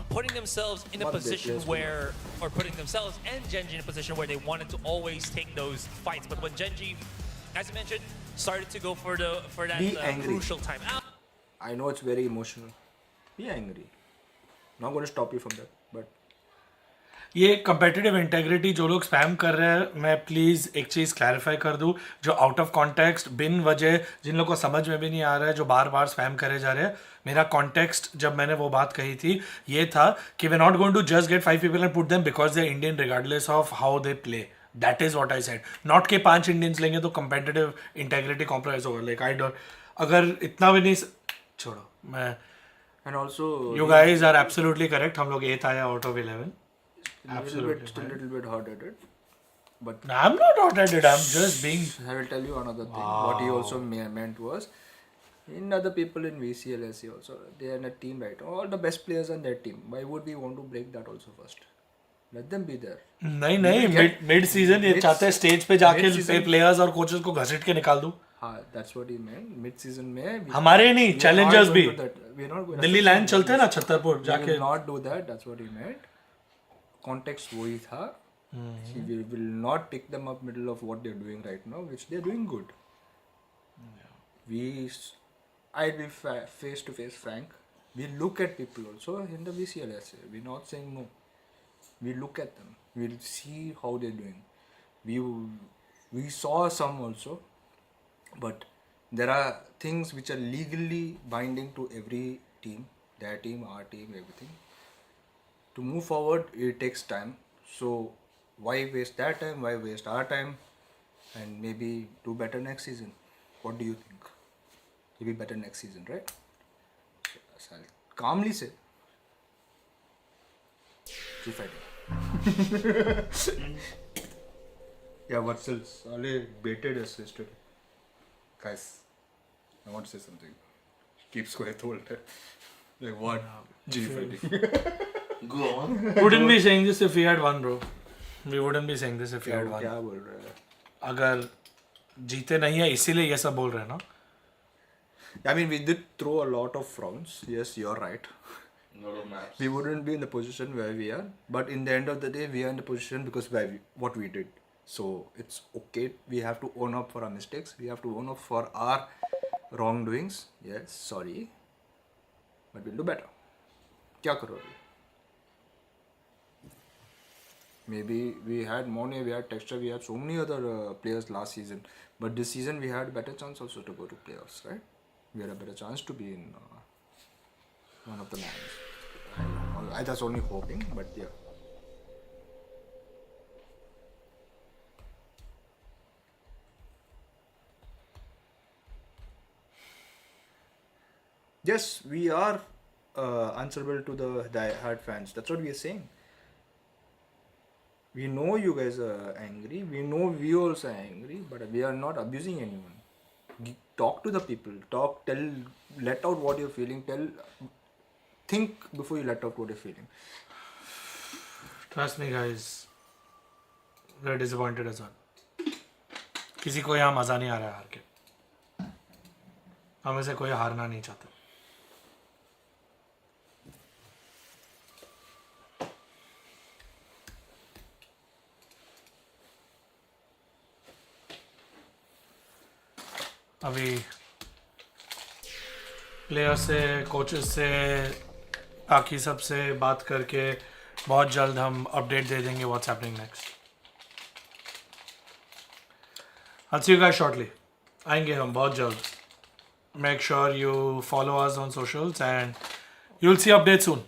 putting themselves in a What position they- where, or putting themselves and GenG in a position where they wanted to always take those fights. But when GenG, as you mentioned, started to go for that Be angry. crucial timeout. I know it's very emotional. Be angry. Not going to stop you from that, but ये competitive integrity जो लोग spam कर रहे हैं, मैं please एक चीज़ clarify कर दूं, जो आउट ऑफ कॉन्टेक्स्ट बिन वजह जिन लोगों को समझ में भी नहीं आ रहा है, जो बार बार स्पैम करे जा रहे हैं, मेरा कॉन्टेक्स्ट जब मैंने वो बात कही थी ये था कि we not going to just get 5 people and put them because they Indian regardless of how they play. That is what I said. Not के 5 इंडियंस लेंगे तो कंपेटिटिव इंटेग्रिटी कॉम्प्रोमाइज होगा. लाइक आई डोंट, अगर इतना भी नहीं छोड़ो, मैं And also, you guys are absolutely correct. हम लोग 8th आया out of 11. Absolutely, still a little bit hot-headed. But I'm not hot-headed. I'm just being. I will tell you another thing. What he also meant was, in other people in VCLSC also, they are in a team, right? All the best players on their team. Why would we want to break that also first? Let them be there. नहीं mid season ये चाहते हैं stage पे जाके players और coaches को घसीट के निकाल दूं. हाँ, that's what he meant. Mid season में हमारे नहीं, चैलेंजर्स भी. दिल्ली लाइन to चलते हैं ना छतरपुर जाके. We will not do that. That's what he meant. Context वही था. We will not pick them up middle of what they're doing right now, which they're doing good. I'll be face to face frank. We look at people also in the VCLS. We're not saying no. We look at them. We'll see how they're doing. We saw some also. But there are things which are legally binding to every team, their team, our team, everything. To move forward, it takes time. So why waste their time? Why waste our time? And maybe do better next season. What do you think? Maybe better next season, right? So I'll calmly say, keep fighting. Yeah, what else? Ali baited us yesterday. Guys, I want to say something. Keeps quiet told her. Like what? G fighting. Go on. Wouldn't be saying this if we had won, bro. We wouldn't be saying this if we had won. क्या बोल रहे हैं? अगर जीते नहीं है इसीलिए ये सब बोल रहे हैं ना. I mean, we did throw a lot of rounds. Yes, you're right. We wouldn't be in the position where we are. But in the end of the day, we are in the position because what we did. So it's okay. We have to own up for our mistakes. We have to own up for our wrongdoings. Yes, sorry. But we'll do better. क्या करो अभी? Maybe we had Mone, we had Texture, we had so many other players last season. But this season we had a better chance also to go to playoffs, right? We had a better chance to be in one of the matches. I was only hoping, but yeah. Yes, we are answerable to the die-hard fans. That's what we are saying. We know you guys are angry. We know we also are angry, but we are not abusing anyone. Talk to the people. Let out what you're feeling. Think before you let out what you're feeling. Trust me, guys. We're disappointed as well. किसी को यहाँ मजा नहीं आ रहा है हार के. हमें से कोई हारना नहीं चाहता. अभी प्लेयर से, कोचेस से, बाकी सब से बात करके बहुत जल्द हम अपडेट दे देंगे what's happening next. I'll see you guys shortly. आएंगे हम बहुत जल्द. Make sure you follow us on socials and you'll see updates soon.